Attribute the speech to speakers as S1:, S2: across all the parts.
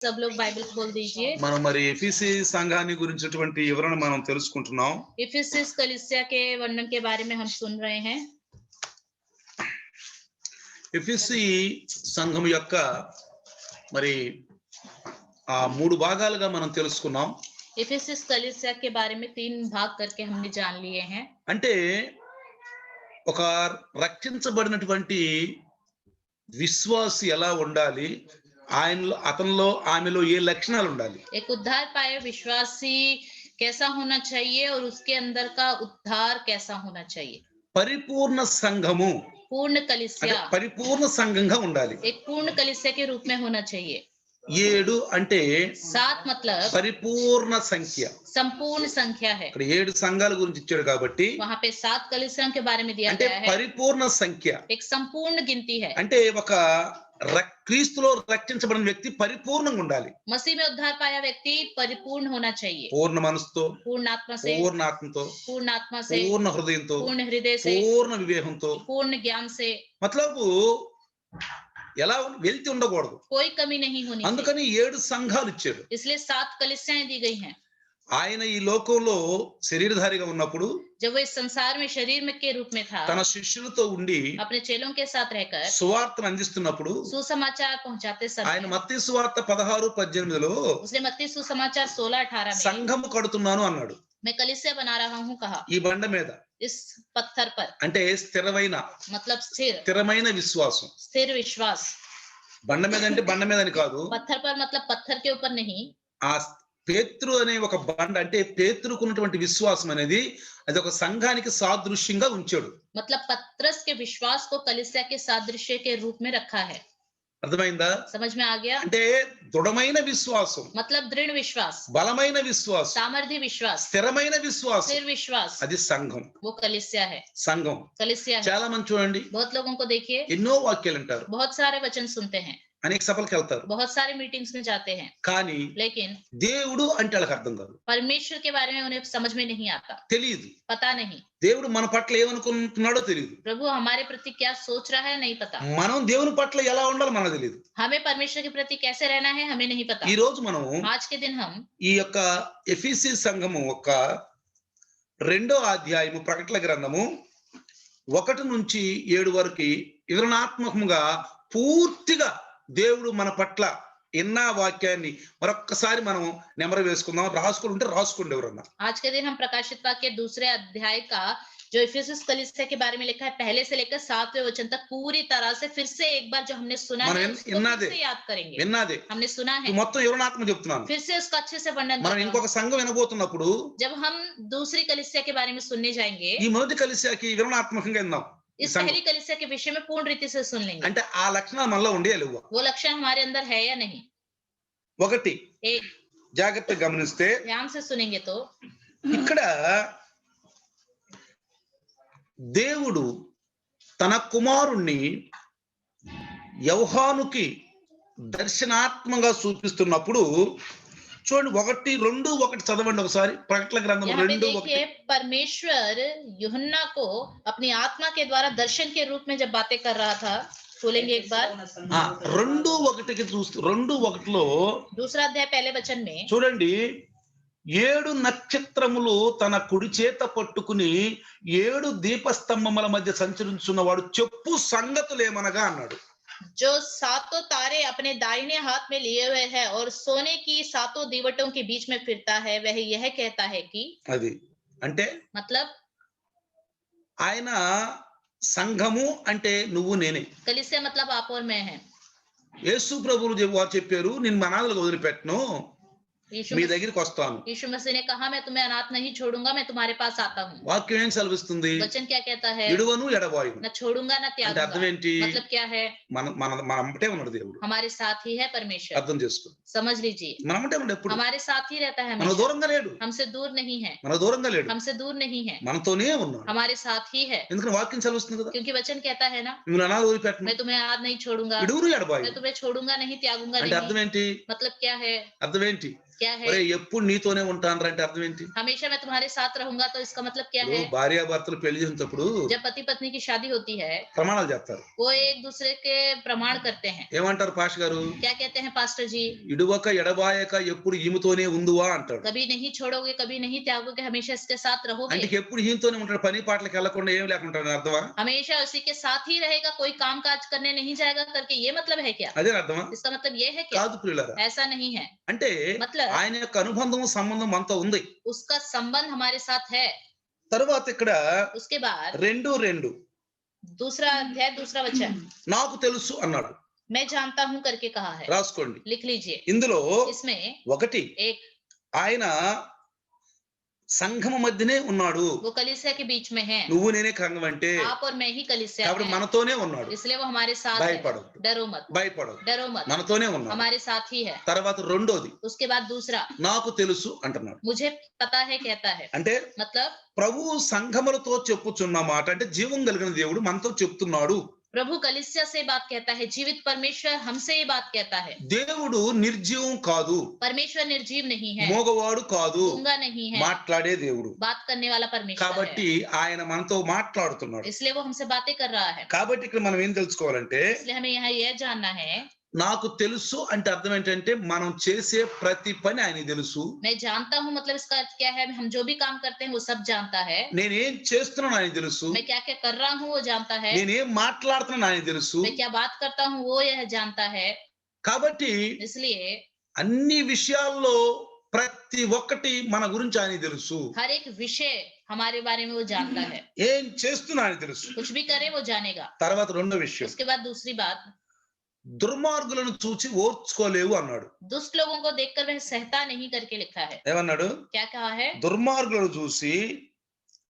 S1: सब लोग बाइबल खोल दीजिए।
S2: మనం మరి ఎఫీసీ సంఘాన్ని గురించినటువంటి వివరణ మనం తెలుసుకుంటున్నాం.
S1: इफिसिस कलीसिया के वर्णन के बारे में हम सुन रहे हैं.
S2: ఎఫీసీ సంఘం యొక్క మరి ఆ మూడు భాగాలుగా మనం తెలుసుకున్నాం.
S1: इफिसिस कलीसिया के बारे में 3 भाग करके हमने जान लिए हैं.
S2: అంటే ఒక రక్షించబడినటువంటి విశ్వాసి ఎలా ఉండాలి, ఆయనలో అతనిలో ఆమెలో ఏ లక్షణాలు ఉండాలి.
S1: एक उद्धार पाए विश्वासी कैसा होना चाहिए और उसके अंदर का उद्धार कैसा होना चाहिए.
S2: పరిపూర్ణ సంఘము,
S1: पूर्ण कलीसिया
S2: పరిపూర్ణ సంఘంగా ఉండాలి.
S1: एक पूर्ण कलीसिया के रूप में होना चाहिए.
S2: 7 అంటే
S1: 7 मतलब
S2: పరిపూర్ణ సంఖ్య,
S1: संपूर्ण संख्या है.
S2: ఇక్కడ 7 సంఘాల గురించి ఇచ్చాడు కాబట్టి
S1: वहां पे 7 कलीसियाओं के बारे में दिया
S2: అంటే
S1: गया है.
S2: పరిపూర్ణ సంఖ్య
S1: एक संपूर्ण गिनती है.
S2: అంటే ఒక క్రీస్తులో రక్షించబడిన వ్యక్తి పరిపూర్ణంగా ఉండాలి.
S1: मसीह में उद्धार पाया व्यक्ति परिपूर्ण होना चाहिए.
S2: పూర్ణ మనసుతో,
S1: पूर्ण आत्मा से,
S2: పూర్ణ ఆత్మతో,
S1: पूर्ण आत्मा से,
S2: పూర్ణ హృదయంతో,
S1: पूर्ण हृदय से,
S2: పూర్ణ వివేకంతో,
S1: पूर्ण ज्ञान से.
S2: మతలబు ఎలా వెళ్తి ఉండకూడదు.
S1: कोई कमी नहीं होनी चाहिए.
S2: అందుకని 7 సంఘాలు ఇచ్చాడు.
S1: इसलिए 7 कलीसियाएं दी गई हैं.
S2: ఆయన ఈ లోకంలో శరీరధారిగా ఉన్నప్పుడు
S1: जब वो इस संसार में शरीर में के रूप में था,
S2: తన శిష్యులతో ఉండి
S1: अपने चेलों के साथ रहकर
S2: సువార్తను అందిస్తున్నప్పుడు
S1: सुसमाचार पहुंचाते
S2: ఆయన
S1: समय
S2: మత్తయి సువార్త 16:18లో
S1: उसने मत्ती सुसमाचार 16-18 में
S2: సంఘము కడుతున్నాను అన్నాడు.
S1: मैं कलीसिया बना रहा हूँ कहा.
S2: ఈ బండ మీద
S1: इस पत्थर पर
S2: అంటే స్థిరమైన
S1: मतलब
S2: స్థిరమైన విశ్వాసం.
S1: स्थिर विश्वास.
S2: బండ మీద అంటే బండ మీద అని కాదు,
S1: पत्थर पर मतलब पत्थर के ऊपर नहीं.
S2: ఆ పేతురు అనే ఒక బండ అంటే పేతురుకున్నటువంటి విశ్వాసం అనేది అది ఒక సంఘానికి సాదృశ్యంగా ఉంచాడు.
S1: मतलब पत्रस के विश्वास को कलीसिया के सादृश्य के रूप में रखा है.
S2: అర్థమైందా?
S1: समझ में आ गया?
S2: అంటే దృఢమైన విశ్వాసం,
S1: मतलब दृढ़ विश्वास,
S2: బలమైన విశ్వాసం,
S1: सामर्थ्य विश्वास,
S2: స్థిరమైన విశ్వాసం,
S1: स्थिर विश्वास,
S2: అది సంఘం.
S1: वो कलीसिया है.
S2: సంఘం
S1: कलीसिया है.
S2: చాలా మంది చూడండి,
S1: बहुत लोगों को देखिए
S2: ఎన్నో వాక్యాలు అంటారు,
S1: बहुत सारे वचन सुनते हैं,
S2: అనేక సభలకు వెళ్తారు,
S1: बहुत सारे मीटिंग्स में जाते हैं,
S2: కానీ
S1: लेकिन
S2: దేవుడు అంటే వాళ్ళకి అర్థం కాదు,
S1: परमेश्वर के बारे में उन्हें समझ में नहीं आता,
S2: తెలియదు.
S1: पता नहीं.
S2: దేవుడు మన పట్ల ఏమనుకుంటున్నాడో తెలియదు,
S1: प्रभु हमारे प्रति क्या सोच रहा है नहीं पता,
S2: మనం దేవుని పట్ల ఎలా ఉండాలో మనకు తెలియదు.
S1: हमें परमेश्वर के प्रति कैसे रहना है हमें नहीं पता.
S2: ఈ రోజు మనం
S1: आज के दिन हम
S2: ఈ యొక్క ఎఫీసీ సంఘము యొక్క 2వ అధ్యాయము ప్రకటన గ్రంథము 1 నుంచి 7 వరకు వివరణాత్మకముగా పూర్తిగా దేవుడు మన పట్ల ఎన్న వాక్యాన్ని మరొక్కసారి మనం నెమరు వేసుకుందాం. రాసుకుంటే రాసుకోండి ఎవరన్నా.
S1: आज के दिन हम प्रकाशित वाक्य 2 अध्याय का जो इफिसुस कलीसिया के बारे में लिखा है पहले से लेकर 7वें वचन तक पूरी तरह से फिर से एक बार जो हमने सुना है उसको फिर से याद करेंगे.
S2: విన్నాదే
S1: हमने सुना है,
S2: మొత్తం వివరణాత్మక చెప్తున్నాను.
S1: फिर से उसका अच्छे से वर्णन
S2: మనం
S1: करता हूं.
S2: ఇంకొక సంఘం వినబోతున్నప్పుడు
S1: जब हम दूसरी कलीसिया के बारे में सुनने जाएंगे,
S2: ఈ మొదటి కలీసియాకి వివరణాత్మకంగా విందాం.
S1: इस पहली कलीसिया के विषय में पूर्ण रीति से सुन लेंगे.
S2: అంటే ఆ లక్షణాలు మనలో ఉండేయాలి.
S1: वो लक्षण हमारे अंदर है या नहीं.
S2: ఒకటి
S1: एक
S2: జాగ్రత్తగా గమనిస్తే
S1: ध्यान से सुनेंगे तो
S2: ఇక్కడ దేవుడు తన కుమారుణ్ణి యోహానుకి దర్శనాత్మకంగా చూపిస్తున్నప్పుడు చూడండి 1:2 చదవండి ఒకసారి. ప్రకటన గ్రంథం 2:1.
S1: परमेश्वर यूहन्ना को अपनी आत्मा के द्वारा दर्शन के रूप में जब बातें कर रहा था, खोलेंगे एक बार.
S2: 2:1కి చూస్తూ 2:1లో
S1: दूसरा अध्याय पहले वचन में
S2: చూడండి, 7 నక్షత్రములు తన కుడి చేత పట్టుకుని 7 దీపస్తంభముల మధ్య సంచరించున్నవాడు చెప్పు సంగతులేమనగా అన్నాడు.
S1: जो 7 तारे अपने दाहिने हाथ में लिए हुए है और सोने की 7 दीवटों के बीच में फिरता है, वह यह कहता है कि
S2: అది అంటే
S1: मतलब
S2: ఆయన సంఘము అంటే నువ్వు నేనే.
S1: कलीसिया मतलब आप और मैं है.
S2: యేసు ప్రభువులు వారు చెప్పారు, నేను అనాథలుగా వదిలిపెట్టను, మీ దగ్గరికి వస్తాను.
S1: यीशु मसीह ने कहा मैं तुम्हें अनाथ नहीं छोड़ूंगा, मैं तुम्हारे पास आता हूँ.
S2: వాక్యం ఏం సెలవిస్తుంది?
S1: वचन क्या कहता है?
S2: విడువను ఎడబాయును.
S1: न छोड़ूंगा न
S2: అంటే
S1: त्यागूंगा.
S2: అర్థం ఏంటి?
S1: मतलब क्या है?
S2: మన అమ్మటే ఉన్నాడు దేవుడు.
S1: हमारे साथ ही है परमेश्वर.
S2: అర్థం చేసుకో.
S1: समझ लीजिए,
S2: మన అమ్మటే ఉన్నాడు ఎప్పుడు.
S1: हमारे साथ ही रहता है
S2: మన
S1: हमेशा.
S2: దూరంగా లేడు.
S1: हमसे दूर नहीं है.
S2: మన దూరంగా లేడు.
S1: हमसे दूर नहीं है.
S2: మనతోనే ఉన్నాడు.
S1: हमारे साथ ही है.
S2: ఎందుకంటే వాక్యం సెలవిస్తుంది కదా,
S1: क्योंकि वचन कहता है ना,
S2: నువ్వు అనాథలు వదిలిపెట్టను,
S1: मैं तुम्हें अनाथ नहीं छोड़ूंगा,
S2: విడువను
S1: मैं
S2: ఎడబాయును.
S1: तुम्हें छोड़ूंगा नहीं, त्यागूंगा
S2: అంటే అర్థం
S1: नहीं.
S2: ఏంటి?
S1: मतलब क्या है?
S2: అర్థం ఏంటి?
S1: क्या है?
S2: ఒరే ఎప్పుడు నీతోనే ఉంటాను అంటే అర్థం ఏంటి?
S1: हमेशा मैं तुम्हारे साथ रहूंगा, तो इसका मतलब क्या
S2: ఇప్పుడు
S1: है?
S2: భార్యాభర్తలు పెళ్లి చేసినప్పుడు
S1: जब पति पत्नी की शादी होती है,
S2: ప్రమాణాలు చేస్తారు.
S1: वो एक दूसरे के प्रमाण करते हैं.
S2: ఏమంటారు పాస్టర్ గారు?
S1: क्या कहते हैं पास्टर जी?
S2: ఇడువక ఎడబాయక ఎప్పుడు ఈమెతోనే ఉందువా అంటాడు.
S1: कभी नहीं छोड़ोगे, कभी नहीं त्यागोगे, हमेशा इसके साथ
S2: అంటే
S1: रहोगे.
S2: ఎప్పుడు ఈమెతోనే ఉంటాడు, పని పాటలకు వెళ్ళకుండా ఏం లేకుండా అర్థమా?
S1: हमेशा उसी के साथ ही रहेगा, कोई काम काज करने नहीं जाएगा करके, ये मतलब है क्या?
S2: అదే అర్థమా?
S1: इसका मतलब ये है क्या?
S2: కాదు ప్రియులారా.
S1: ऐसा नहीं है.
S2: అంటే
S1: मतलब
S2: ఆయన యొక్క అనుబంధం సంబంధం మనతో ఉంది.
S1: उसका संबंध हमारे साथ है.
S2: తర్వాత ఇక్కడ
S1: उसके बाद
S2: 2:2
S1: दूसरा अध्याय दूसरा वचन,
S2: నాకు తెలుసు అన్నాడు.
S1: मैं जानता हूं करके कहा है.
S2: రాసుకోండి.
S1: लिख लीजिए.
S2: ఇందులో
S1: इसमें
S2: ఒకటి
S1: एक,
S2: ఆయన సంఘము మధ్యనే ఉన్నాడు.
S1: वो कलीसिया के बीच में है.
S2: నువ్వు నేనే సంఘం అంటే
S1: आप और मैं ही कलीसिया
S2: కాబట్టి
S1: है.
S2: మనతోనే ఉన్నాడు.
S1: इसलिए वो हमारे साथ है.
S2: భయపడదు,
S1: डरो मत,
S2: భయపడదు,
S1: डरो मत,
S2: మనతోనే ఉన్నాడు.
S1: हमारे साथ ही है.
S2: తర్వాత రెండోది
S1: उसके बाद दूसरा,
S2: నాకు తెలుసు అంటున్నాడు.
S1: मुझे पता है कहता है.
S2: అంటే
S1: मतलब
S2: ప్రభు సంఘములతో చెప్పుచున్న మాట అంటే జీవం కలిగిన దేవుడు మనతో చెప్తున్నాడు.
S1: प्रभु कलीसिया से बात कहता है, जीवित परमेश्वर हमसे ये बात कहता है.
S2: దేవుడు నిర్జీవం కాదు,
S1: परमेश्वर निर्जीव नहीं है,
S2: మోగవాడు కాదు,
S1: गूंगा नहीं है,
S2: మాట్లాడే దేవుడు.
S1: बात करने वाला परमेश्वर
S2: కాబట్టి
S1: है.
S2: ఆయన మనతో మాట్లాడుతున్నాడు.
S1: इसलिए वो हमसे बातें कर रहा है.
S2: కాబట్టి ఇక్కడ మనం ఏం తెలుసుకోవాలంటే
S1: इसलिए हमें यहाँ यह जानना है,
S2: నాకు తెలుసు అంటే అర్థం ఏంటంటే మనం చేసే ప్రతి పని ఆయనకి తెలుసు.
S1: मैं जानता हूँ मतलब इसका अर्थ क्या है? हम जो भी काम करते हैं वो सब जानता है.
S2: నేనేం చేస్తున్నాను ఆయనకి తెలుసు.
S1: मैं क्या क्या कर रहा हूँ वो जानता है.
S2: నేనేం మాట్లాడుతున్నాను ఆయనకి తెలుసు.
S1: मैं क्या बात करता हूँ वो यह जानता है.
S2: కాబట్టి
S1: इसलिए
S2: అన్ని విషయాల్లో ప్రతి ఒక్కటి మన గురించి ఆయనకి తెలుసు.
S1: हर एक विषय हमारे बारे में वो जानता है.
S2: ఏం చేస్తున్నా ఆయనకి తెలుసు.
S1: कुछ भी करे वो जानेगा.
S2: తర్వాత రెండో విషయం,
S1: उसके बाद दूसरी बात,
S2: దుర్మార్గులను చూచి ఓర్చుకోలేవు అన్నాడు.
S1: दुष्ट लोगों को देखकर वह सहता नहीं करके लिखा है.
S2: ఏమన్నాడు?
S1: क्या कहा है?
S2: దుర్మార్గులను చూసి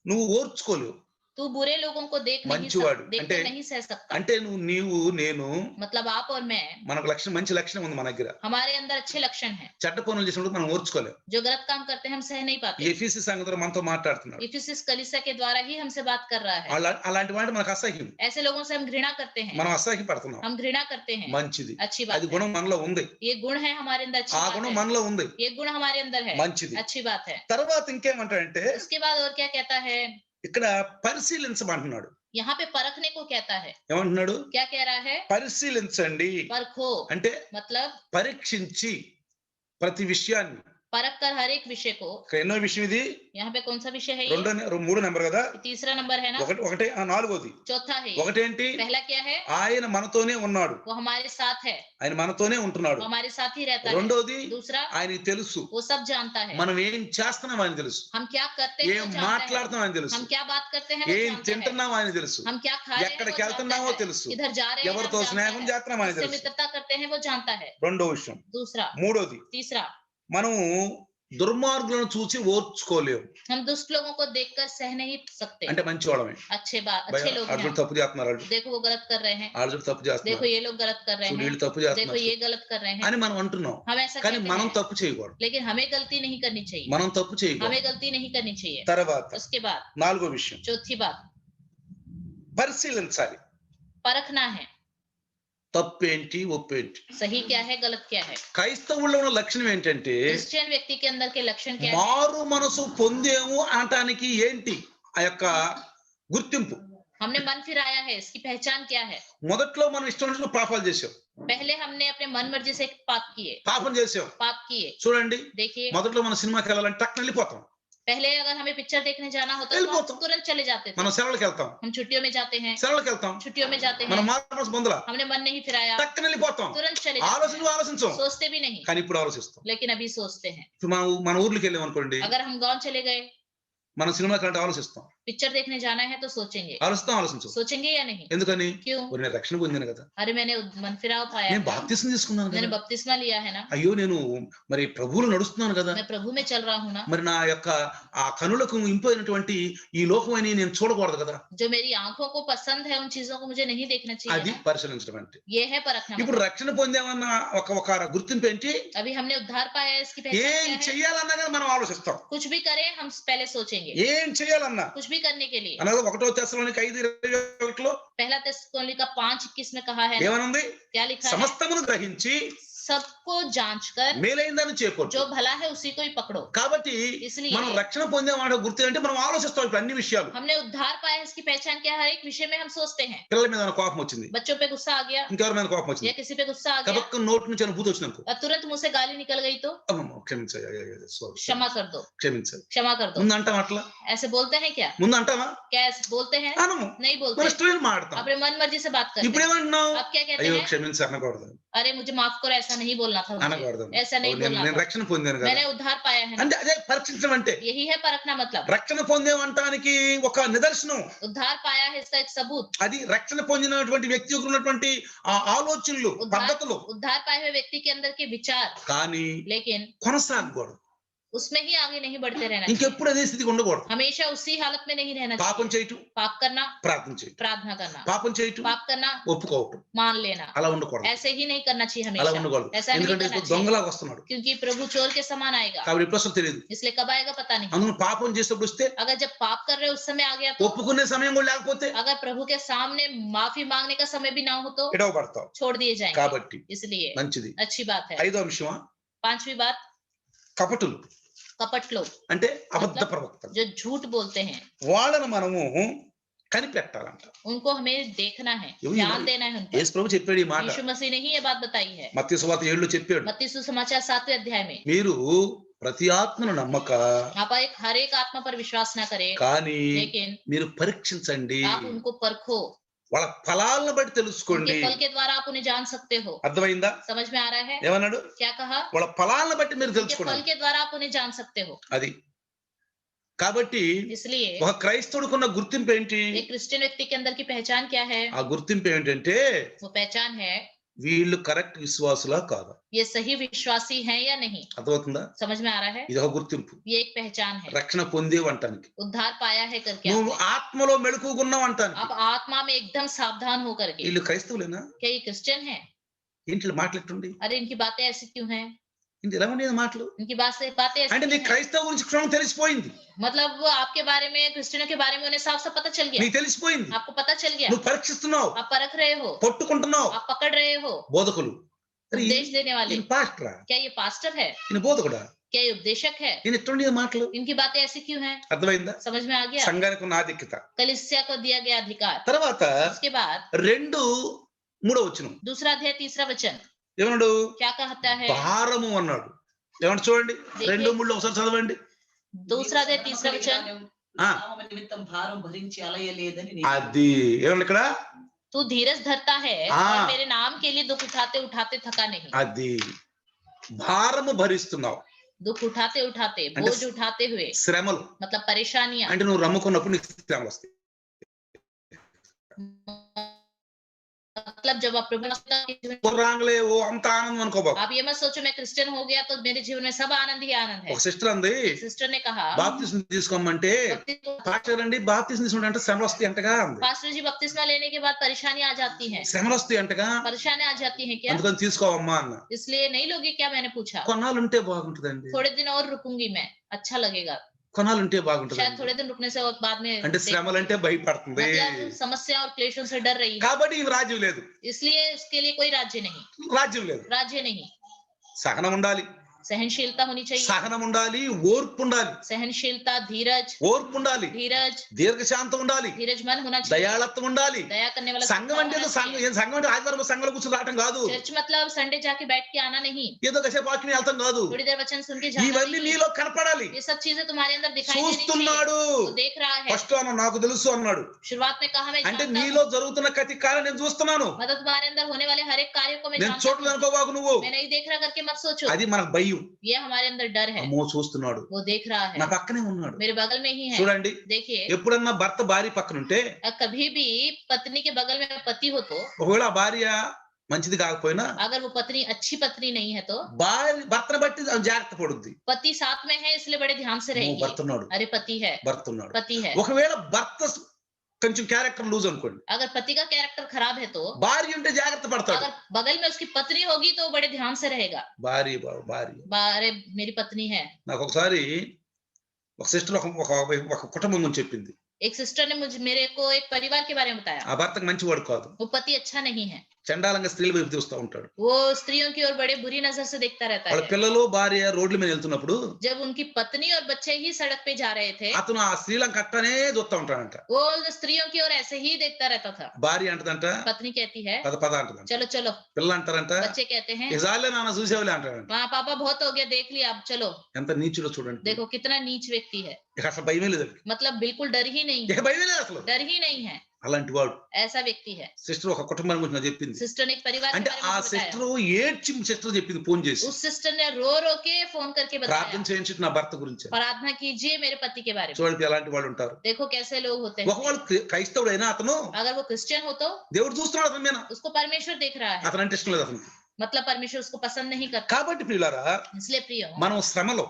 S2: నువ్వు ఓర్చుకోలేవు.
S1: तू बुरे लोगों को
S2: మంచివాడు అంటే
S1: देखकर नहीं सह सकता.
S2: అంటే నీవు నేను
S1: मतलब आप और मैं,
S2: మనకు లక్షణం, మంచి లక్షణం ఉంది మన దగ్గర.
S1: हमारे अंदर अच्छे लक्षण हैं.
S2: చెడ్డ పనులు చేసినప్పుడు మనం ఓర్చుకోలేము.
S1: जो गलत काम करते हैं हम सह नहीं पाते.
S2: ఎఫీసీ సంఘంతో మనతో మాట్లాడుతున్నాడు.
S1: इफिसुस कलीसिया के द्वारा ही हमसे बात कर रहा है.
S2: అలాంటి వాటి మనకు అసహ్యం.
S1: ऐसे लोगों से हम घृणा करते हैं.
S2: మనం అసహ్యపడుతున్నాం.
S1: हम घृणा करते हैं.
S2: మంచిది,
S1: अच्छी बात
S2: అది
S1: है.
S2: గుణం మనలో ఉంది.
S1: ये गुण है हमारे अंदर. अच्छी
S2: ఆ
S1: बात
S2: గుణం
S1: है.
S2: మనలో ఉంది.
S1: ये गुण हमारे अंदर है.
S2: మంచిది.
S1: अच्छी बात है.
S2: తర్వాత ఇంకేమంటాడంటే
S1: उसके बाद और क्या कहता है?
S2: ఇక్కడ పరిశీలించమంటున్నాడు.
S1: यहाँ पे परखने को कहता है.
S2: ఏమంటున్నాడు?
S1: क्या कह रहा है?
S2: పరిశీలించండి
S1: परखो,
S2: అంటే
S1: मतलब
S2: పరీక్షించి ప్రతి విషయాన్ని.
S1: परख कर हर एक विषय को.
S2: ఎన్నో విషయం ఇది?
S1: यहाँ पे कौन सा विषय है?
S2: మూడో నెంబర్ కదా.
S1: तीसरा नंबर है ना.
S2: ఒకటే నాలుగోది.
S1: चौथा है.
S2: ఒకటేంటి?
S1: पहला क्या है?
S2: ఆయన మనతోనే ఉన్నాడు,
S1: वो हमारे साथ है.
S2: ఆయన మనతోనే ఉంటున్నాడు.
S1: वो हमारे साथ ही रहता है.
S2: రెండోది
S1: दूसरा,
S2: ఆయనకి తెలుసు,
S1: वो सब जानता है.
S2: మనం ఏం చేస్తున్నాం ఆయన తెలుసు,
S1: हम क्या करते हैं
S2: ఏం
S1: वो जानता है.
S2: మాట్లాడుతున్నాం ఆయన తెలుసు,
S1: हम क्या बात करते हैं वो
S2: ఏం
S1: जानता है.
S2: తింటున్నాం ఆయన తెలుసు,
S1: हम क्या खा रहे हैं
S2: ఎక్కడికి
S1: वो
S2: వెళ్తున్నామో
S1: जानता
S2: తెలుసు,
S1: है. इधर जा रहे हैं
S2: ఎవరితో
S1: वो जानता
S2: స్నేహం
S1: है.
S2: చేస్తున్నాం ఆయన
S1: किससे
S2: తెలుసు.
S1: मित्रता करते हैं वो जानता है.
S2: రెండో విషయం.
S1: दूसरा.
S2: మూడోది,
S1: तीसरा,
S2: మనము దుర్మార్గులను చూసి ఓర్చుకోలేము.
S1: हम दुष्ट लोगों को देखकर सह नहीं सकते.
S2: అంటే మంచివాళ్ళమే.
S1: अच्छे लोग
S2: అర్జుడు
S1: हैं.
S2: తప్పు చేస్తున్నారు,
S1: देखो वो गलत कर रहे हैं.
S2: అర్జుడు తప్పు
S1: देखो
S2: చేస్తున్నారు,
S1: ये लोग गलत कर रहे
S2: చూడు
S1: हैं.
S2: వీళ్ళు తప్పు
S1: देखो
S2: చేస్తున్నారు
S1: ये गलत कर रहे हैं.
S2: అని మనం అంటున్నాం.
S1: हम ऐसा
S2: కానీ
S1: कहते
S2: మనం
S1: हैं,
S2: తప్పు చేయకూడదు.
S1: लेकिन हमें गलती नहीं करनी चाहिए.
S2: మనం తప్పు
S1: हमें
S2: చేయకూడదు.
S1: गलती नहीं करनी चाहिए.
S2: తర్వాత
S1: उसके बाद
S2: నాలుగో విషయం,
S1: चौथी बात,
S2: పరిశీలించాలి.
S1: परखना है.
S2: తప్పేంటి ఒప్పేంటి.
S1: सही क्या है, गलत क्या है.
S2: క్రైస్తవుల్లో ఉన్న లక్షణం ఏంటంటే
S1: क्रिश्चियन व्यक्ति के अंदर के लक्षण क्या है?
S2: మారు మనసు పొందేము అనటానికి ఏంటి ఆ యొక్క గుర్తింపు?
S1: हमने मन फिराया है, इसकी पहचान क्या है?
S2: మొదట్లో మనం ఇష్టం వచ్చిన పాపాలు చేసాం,
S1: पहले हमने अपने मन मर्जी से पाप किए.
S2: పాపం చేసాం.
S1: पाप किए.
S2: చూడండి,
S1: देखिए,
S2: మొదట్లో మనం సినిమాకి వెళ్ళాలంటే టక్కున వెళ్ళిపోతాం,
S1: पहले अगर हमें पिक्चर देखने जाना होता तो
S2: बिल्कुल।
S1: हम तुरंत चले जाते थे.
S2: మనం సెలవులకు వెళ్తాం,
S1: हम छुट्टियों में जाते हैं.
S2: సెలవులకు వెళ్తాం,
S1: छुट्टियों में जाते
S2: మనం
S1: हैं.
S2: మారు మనసు పొందలా,
S1: हमने मन नहीं फिराया,
S2: టక్కున వెళ్ళిపోతాం,
S1: तुरंत चले जाते हैं.
S2: ఆలోచించం.
S1: सोचते भी नहीं,
S2: కానీ ఇప్పుడు ఆలోచిస్తాం.
S1: लेकिन अभी सोचते हैं.
S2: ఇప్పుడు మన ఊర్లోకి వెళ్ళాం అనుకోండి,
S1: अगर हम गांव चले गए,
S2: మనం సినిమాకి వెళ్ళి ఆలోచిస్తాం,
S1: पिक्चर देखने जाना है तो सोचेंगे.
S2: ఆలోచించం.
S1: सोचेंगे या नहीं?
S2: ఎందుకని?
S1: क्यों?
S2: నేను రక్షణ పొందాను కదా,
S1: अरे मैंने मन फिराव पाया
S2: నేను
S1: था,
S2: బాప్తిసం తీసుకున్నాను
S1: मैंने
S2: కదా,
S1: बपतिस्मा लिया है ना,
S2: అయ్యో నేను మరి ప్రభువులో నడుస్తున్నాను కదా,
S1: मैं प्रभु में चल रहा हूँ ना,
S2: మరి నా యొక్క ఆ కనులకు ఇంపైనటువంటి ఈ లోకమని నేను చూడకూడదు కదా.
S1: जो मेरी आंखों को पसंद है उन चीजों को मुझे नहीं देखना चाहिए
S2: అది
S1: ना?
S2: పరిశీలించడం అంటే.
S1: ये है परखना.
S2: ఇప్పుడు రక్షణ పొందామన్న ఒక గుర్తింపు ఏంటి?
S1: अभी हमने उद्धार पाया है, इसकी पहचान
S2: ఏం
S1: क्या है?
S2: చెయ్యాలన్నా కానీ మనం ఆలోచిస్తాం.
S1: कुछ भी करें हम पहले सोचेंगे,
S2: ఏం చెయ్యాలన్నా
S1: कुछ भी करने के लिए.
S2: అనగా 1 తెస్సలోనికై 5:21
S1: पहला थिस्सलुनीका 5:21 में कहा है ना,
S2: ఏమనుంది?
S1: क्या लिखा है?
S2: సమస్తమును గ్రహించి
S1: सबको जांचकर
S2: మేలైందని చేపట్టు.
S1: जो भला है उसी को ही पकड़ो।
S2: కాబట్టి
S1: इसलिए
S2: మనం రక్షణ పొందేమాట గుర్తు అంటే మనం ఆలోచిస్తాం ఇప్పుడు అన్ని విషయాలు.
S1: हमने उद्धार पाया है इसकी पहचान क्या है, हर एक विषय में हम सोचते हैं।
S2: పిల్లల మీద నాకు కోపం వచ్చింది,
S1: बच्चों पे गुस्सा आ गया
S2: ఇంకెవరి మీద కోపం
S1: या
S2: వచ్చింది,
S1: किसी पे गुस्सा आ गया
S2: కబక్క నోటి నుంచి అనుభూతి వచ్చిననుకో,
S1: और तुरंत मुंह से गाली निकल गई तो
S2: అమ్మమ్మ క్షమించాలి,
S1: क्षमा कर दो,
S2: క్షమించాలి.
S1: क्षमा कर दो।
S2: ముందు అంటాం అట్లా,
S1: ऐसे बोलते हैं क्या?
S2: ముందు అంటావా?
S1: क्या ऐसे बोलते हैं?
S2: అనము,
S1: नहीं
S2: మన
S1: बोलते,
S2: ఇష్టం మాడతాం.
S1: अपने मन मर्जी से बात करते
S2: ఇప్పుడు
S1: हैं।
S2: ఏమంటున్నావు?
S1: अब क्या कहते
S2: అయ్యో
S1: हैं?
S2: క్షమించు అనకూడదు,
S1: अरे मुझे माफ करो, ऐसा नहीं बोलना था, मुझे
S2: అనకూడదు.
S1: ऐसा नहीं बोलना
S2: నేను
S1: था,
S2: రక్షణ పొందాను కదా
S1: मैंने उद्धार पाया है ना।
S2: అంటే అదే పరీక్షించడం అంటే.
S1: यही है परखना मतलब।
S2: రక్షణ పొందేమంటానికి ఒక నిదర్శనం
S1: उद्धार पाया है इसका एक सबूत।
S2: అది రక్షణ పొందినటువంటి వ్యక్తి యొక్క ఉన్నటువంటి ఆ ఆలోచనలు, పద్ధతులు.
S1: उद्धार पाए हुए व्यक्ति के अंदर के विचार,
S2: కానీ
S1: लेकिन
S2: కొనసాగకూడదు,
S1: उसमें ही आगे नहीं बढ़ते रहना चाहिए।
S2: ఇంకెప్పుడు అదే స్థితికి ఉండకూడదు.
S1: हमेशा उसी हालत में नहीं रहना
S2: పాపం
S1: चाहिए।
S2: చేయటం,
S1: पाप करना,
S2: ప్రార్థన చేయటం,
S1: प्रार्थना करना,
S2: పాపం చేయటం,
S1: पाप करना,
S2: ఒప్పుకోవటం,
S1: मान लेना,
S2: అలా ఉండకూడదు,
S1: ऐसे ही नहीं करना चाहिए
S2: అలా
S1: हमेशा।
S2: ఉండకూడదు.
S1: ऐसा नहीं
S2: ఎందుకంటే
S1: करना
S2: ఇప్పుడు
S1: चाहिए,
S2: దొంగలాగా వస్తున్నాడు
S1: क्योंकि प्रभु चोर के समान आएगा,
S2: కాబట్టి ఎప్పుడు వస్తుందో తెలియదు.
S1: इसलिए कब आएगा पता नहीं।
S2: అందులో పాపం చేసేటప్పుడు వస్తే,
S1: अगर जब पाप कर रहे हो उस समय आ गया तो,
S2: ఒప్పుకునే సమయం కూడా లేకపోతే
S1: अगर प्रभु के सामने माफी मांगने का समय भी ना हो तो
S2: ఎడవబడతావు.
S1: छोड़ दिए जाएंगे।
S2: కాబట్టి
S1: इसलिए
S2: మంచిది.
S1: अच्छी बात है।
S2: ఐదో అంశమా,
S1: पांचवी बात,
S2: కపటులు
S1: कपट लोग,
S2: అంటే అబద్ధ ప్రవక్తలు,
S1: जो झूठ बोलते हैं,
S2: వాళ్ళను మనము కనిపెట్టాలంట.
S1: उनको हमें देखना है,
S2: ये-
S1: ध्यान देना है उन पर।
S2: యేసు ప్రభు చెప్పాడు ఈ మాట,
S1: यीशु मसीह ने ही ये बात बताई है।
S2: మత్తయి సువార్త 7లో చెప్పాడు,
S1: मत्ती सुसमाचार 7वें अध्याय में,
S2: మీరు ప్రతి ఆత్మను నమ్మక
S1: आप एक हर एक आत्मा पर विश्वास ना करें,
S2: కానీ
S1: लेकिन
S2: మీరు పరీక్షించండి,
S1: आप उनको परखो,
S2: వాళ్ళ ఫలాలను బట్టి
S1: उनके
S2: తెలుసుకోండి.
S1: फल के द्वारा आप उन्हें जान सकते हो।
S2: అర్థమైందా?
S1: समझ में आ रहा है
S2: ఏమన్నాడు?
S1: क्या कहा?
S2: వాళ్ళ ఫలాలను బట్టి మీరు
S1: उनके
S2: తెలుసుకోండి.
S1: फल के द्वारा आप उन्हें जान सकते हो।
S2: అది కాబట్టి
S1: इसलिए
S2: ఒక క్రైస్తవుడికున్న గుర్తింపు ఏంటి?
S1: एक क्रिश्चियन व्यक्ति के अंदर की पहचान क्या है?
S2: ఆ గుర్తింపు ఏంటంటే
S1: वो पहचान है
S2: వీళ్ళు కరెక్ట్ విశ్వాసులా కాదా.
S1: ये सही विश्वासी हैं या नहीं।
S2: అర్థమవుతుందా?
S1: समझ में आ रहा है,
S2: ఇది ఒక గుర్తింపు,
S1: ये एक पहचान है।
S2: రక్షణ పొందేవంటానికి.
S1: उद्धार पाया है करके
S2: నువ్వు
S1: आपने।
S2: ఆత్మలో మెళకువగున్నావు అంటానికి.
S1: आप आत्मा में एकदम सावधान होकर के।
S2: వీళ్ళు క్రైస్తవులేనా?
S1: क्या ये क्रिश्चियन है?
S2: ఏంటి మాట్లాడుతుంది?
S1: अरे इनकी बातें ऐसी क्यों हैं?
S2: ఇంటి ఎలా ఉండేది మాటలు
S1: इनकी बातें ऐसी
S2: అంటే నీ
S1: क्यों हैं?
S2: క్రైస్తవ గురించి క్షణం తెలిసిపోయింది,
S1: मतलब वो आपके बारे में, क्रिश्चियनों के बारे में उन्हें साफ साफ पता चल गया।
S2: నీకు తెలిసిపోయింది,
S1: आपको पता चल गया,
S2: నువ్వు పరీక్షిస్తున్నావు,
S1: आप परख रहे हो,
S2: పట్టుకుంటున్నావు.
S1: आप पकड़ रहे हो।
S2: బోధకులు, అరే
S1: उपदेश देने वाले,
S2: ఈయన పాస్టరా,
S1: क्या ये पास्टर है?
S2: ఈయన బోధకుడా,
S1: क्या ये उपदेशक है?
S2: ఈయన ఎట్లుండే మాటలు.
S1: इनकी बातें ऐसी क्यों हैं?
S2: అర్థమైందా?
S1: समझ में आ गया।
S2: సంఘానికి ఉన్న ఆధిక్యత.
S1: कलीसिया को दिया गया अधिकार।
S2: తర్వాత
S1: उसके बाद
S2: 2:3
S1: दूसरा अध्याय 3रा वचन
S2: ఏమన్నాడు?
S1: क्या कहता है?
S2: భారము అన్నాడు. ఏమన్నా చూడండి, 2:3 ఒకసారి చదవండి.
S1: दूसरा अध्याय 3रा वचन,
S3: నామము నిమిత్తం భారం భరించి అలయలేదని నీ
S2: అది ఏమన్నా ఇక్కడ?
S1: तू धीरज धरता है
S2: हाँ।
S1: और मेरे नाम के लिए दुख उठाते उठाते थका नहीं।
S2: అది భారము భరిస్తున్నావు,
S1: दुख उठाते उठाते, बोझ उठाते हुए,
S2: శ్రమలు
S1: मतलब परेशानियां।
S2: అంటే నువ్వు రమ్ముకున్నప్పుడు నీకు శ్రమలు వస్తాయి.
S1: मतलब जब आप प्रभु
S2: రాంగ్లే ఓ అంత ఆనందం అనుకోబాకు.
S1: आप ये मत सोचो मैं क्रिश्चियन हो गया तो मेरे जीवन में सब आनंद ही आनंद है।
S2: ఒక సిస్టర్ అంది,
S1: सिस्टर ने कहा
S2: బాప్తిస్మం తీసుకోమంటే పాస్టర్ అండి బాప్తిస్మం తీసుకుంటే అంటే శ్రమలు వస్తాయి అంటగా అంది.
S1: पास्टर जी बपतिस्मा लेने के बाद परेशानी आ जाती है,
S2: శ్రమలు వస్తాయి అంటగా,
S1: परेशानी आ जाती है क्या?
S2: అందుకని తీసుకోవమ్మా అన్న.
S1: इसलिए नहीं लोगे क्या? मैंने पूछा।
S2: కొన్నాళ్ళు ఉంటే బాగుంటుందండి,
S1: थोड़े दिन और रुकूंगी मैं, अच्छा लगेगा।
S2: కొన్నాళ్ళు ఉంటే
S1: शायद
S2: బాగుంటుంది
S1: थोड़े दिन रुकने से और बाद में
S2: అంటే శ్రమలు అంటే భయపడుతుంది.
S1: मतलब समस्या और क्लेशों से डर रही है,
S2: కాబట్టి ఈ రాజ్యం లేదు,
S1: इसलिए उसके लिए कोई राज्य नहीं,
S2: రాజ్యం లేదు.
S1: राज्य नहीं।
S2: సహనం ఉండాలి,
S1: सहनशीलता होनी चाहिए,
S2: సహనం ఉండాలి, ఓర్పు ఉండాలి,
S1: सहनशीलता, धीरज,
S2: ఓర్పు ఉండాలి,
S1: धीरज,
S2: దీర్ఘశాంతం ఉండాలి,
S1: धीरज मन होना चाहिए,
S2: దయాళత్వం ఉండాలి.
S1: दया करने वाला
S2: సంఘం అంటే
S1: होना चाहिए।
S2: సంఘం అంటే ఆదివారం సంఘంలో కూర్చొని రావటం కాదు,
S1: चर्च मतलब संडे जाके बैठ के आना नहीं,
S2: ఏదో కసేపు వాక్యం వెళ్తాం కాదు.
S1: थोड़ी देर वचन सुन के जाना
S2: ఇవన్నీ
S1: नहीं।
S2: నీలో కనపడాలి.
S1: ये सब चीजें तुम्हारे अंदर दिखाई देनी चाहिए।
S2: చూస్తున్నాడు,
S1: वो देख रहा है।
S2: ఫస్ట్ అన్న నాకు తెలుసు అన్నాడు.
S1: शुरुआत में कहा मैं
S2: అంటే
S1: जानता
S2: నీలో
S1: हूं,
S2: జరుగుతున్న ప్రతి కార్యం నేను చూస్తున్నాను,
S1: मतलब तुम्हारे अंदर होने वाले हर एक कार्य को मैं
S2: నేను
S1: जानता
S2: చూడలేదు
S1: हूं।
S2: అనుకోబాకు నువ్వు.
S1: मैं नहीं देख रहा करके मत सोचो,
S2: అది మనకు భయం.
S1: ये हमारे अंदर डर है।
S2: అమ్మో చూస్తున్నాడు,
S1: वो देख रहा
S2: నా
S1: है,
S2: పక్కనే ఉన్నాడు.
S1: मेरे बगल में ही है।
S2: చూడండి,
S1: देखिए,
S2: ఎప్పుడన్నా భర్త భార్య పక్కన ఉంటే
S1: कभी भी पत्नी के बगल में पति हो तो,
S2: ఒకవేళ ఆ భార్య మంచిది కాకపోయినా
S1: अगर वो पत्नी अच्छी पत्नी नहीं है तो
S2: భర్తను బట్టి జాగ్రత్త పడుద్ది.
S1: पति साथ में है इसलिए बड़े ध्यान से
S2: ఓ,
S1: रहेगी।
S2: భర్త ఉన్నాడు,
S1: अरे पति है,
S2: భర్త ఉన్నాడు.
S1: पति है।
S2: ఒకవేళ భర్త కొంచెం క్యారెక్టర్ లూజ్ అనుకోండి,
S1: अगर पति का कैरेक्टर खराब है तो,
S2: భార్య ఉంటే జాగ్రత్త పడతాడు.
S1: अगर बगल में उसकी पत्नी होगी तो वो बड़े ध्यान से रहेगा।
S2: భార్య
S1: अरे मेरी पत्नी है।
S2: నాకు ఒకసారి ఒక సిస్టర్ ఒక కుటుంబం గురించి చెప్పింది.
S1: एक सिस्टर ने मेरे को एक परिवार के बारे में बताया।
S2: ఆ భర్తకు మంచివాడు కాదు,
S1: वो पति अच्छा नहीं है,
S2: చండాలంగా స్త్రీల వైపు చూస్తూ ఉంటాడు.
S1: वो स्त्रियों की ओर बड़े बुरी नजर से देखता रहता
S2: వాళ్ళ
S1: है।
S2: పిల్లలు భార్య రోడ్ల మీద వెళ్తున్నప్పుడు
S1: जब उनकी पत्नी और बच्चे ही सड़क पे जा रहे थे,
S2: అతను ఆ స్త్రీలను కట్టనే చూస్తూ ఉంటాడంట.
S1: वो स्त्रियों की ओर ऐसे ही देखता रहता था।
S2: భార్య అంటదంట,
S1: पत्नी कहती है
S2: పద పద అంటదంట.
S1: चलो चलो,
S2: పిల్లలు అంటారంట,
S1: बच्चे कहते हैं
S2: ఇజాలే నాన్న చూసేవాళ్ళే అంటాడంట.
S1: वहाँ पापा बहुत हो गया देख लिया, अब चलो।
S2: ఎంత నీచుడో చూడండి.
S1: देखो कितना नीच व्यक्ति है,
S2: ఇక అసలు భయమే లేదు.
S1: मतलब बिल्कुल डर ही नहीं
S2: ఇక
S1: है,
S2: భయమే లేదు అసలు.
S1: डर ही नहीं है,
S2: అలాంటి వాడు
S1: ऐसा व्यक्ति है।
S2: సిస్టర్ ఒక కుటుంబం గురించి నాకు చెప్పింది.
S1: सिस्टर ने एक परिवार के
S2: అంటే
S1: बारे
S2: ఆ
S1: में बताया।
S2: సిస్టర్ ఏడ్చి సిస్టర్ చెప్పింది ఫోన్ చేసి,
S1: उस सिस्टर ने रो रो के फोन करके
S2: ప్రార్థన
S1: बताया,
S2: చేయించి నా భర్త గురించి.
S1: प्रार्थना कीजिए मेरे पति के बारे में।
S2: చూడండి ఎలాంటి వాళ్ళు ఉంటారు.
S1: देखो कैसे लोग होते हैं।
S2: ఒకవేళ క్రైస్తవుడైనా అతను
S1: अगर वो क्रिश्चियन हो तो
S2: దేవుడు చూస్తున్నాడు అతని మీద,
S1: उसको परमेश्वर देख रहा है,
S2: అతను అంటే ఇష్టం లేదు అతనికి.
S1: मतलब परमेश्वर उसको पसंद नहीं करता।
S2: కాబట్టి ప్రియులారా,
S1: इसलिए प्रिय,
S2: మనం శ్రమలో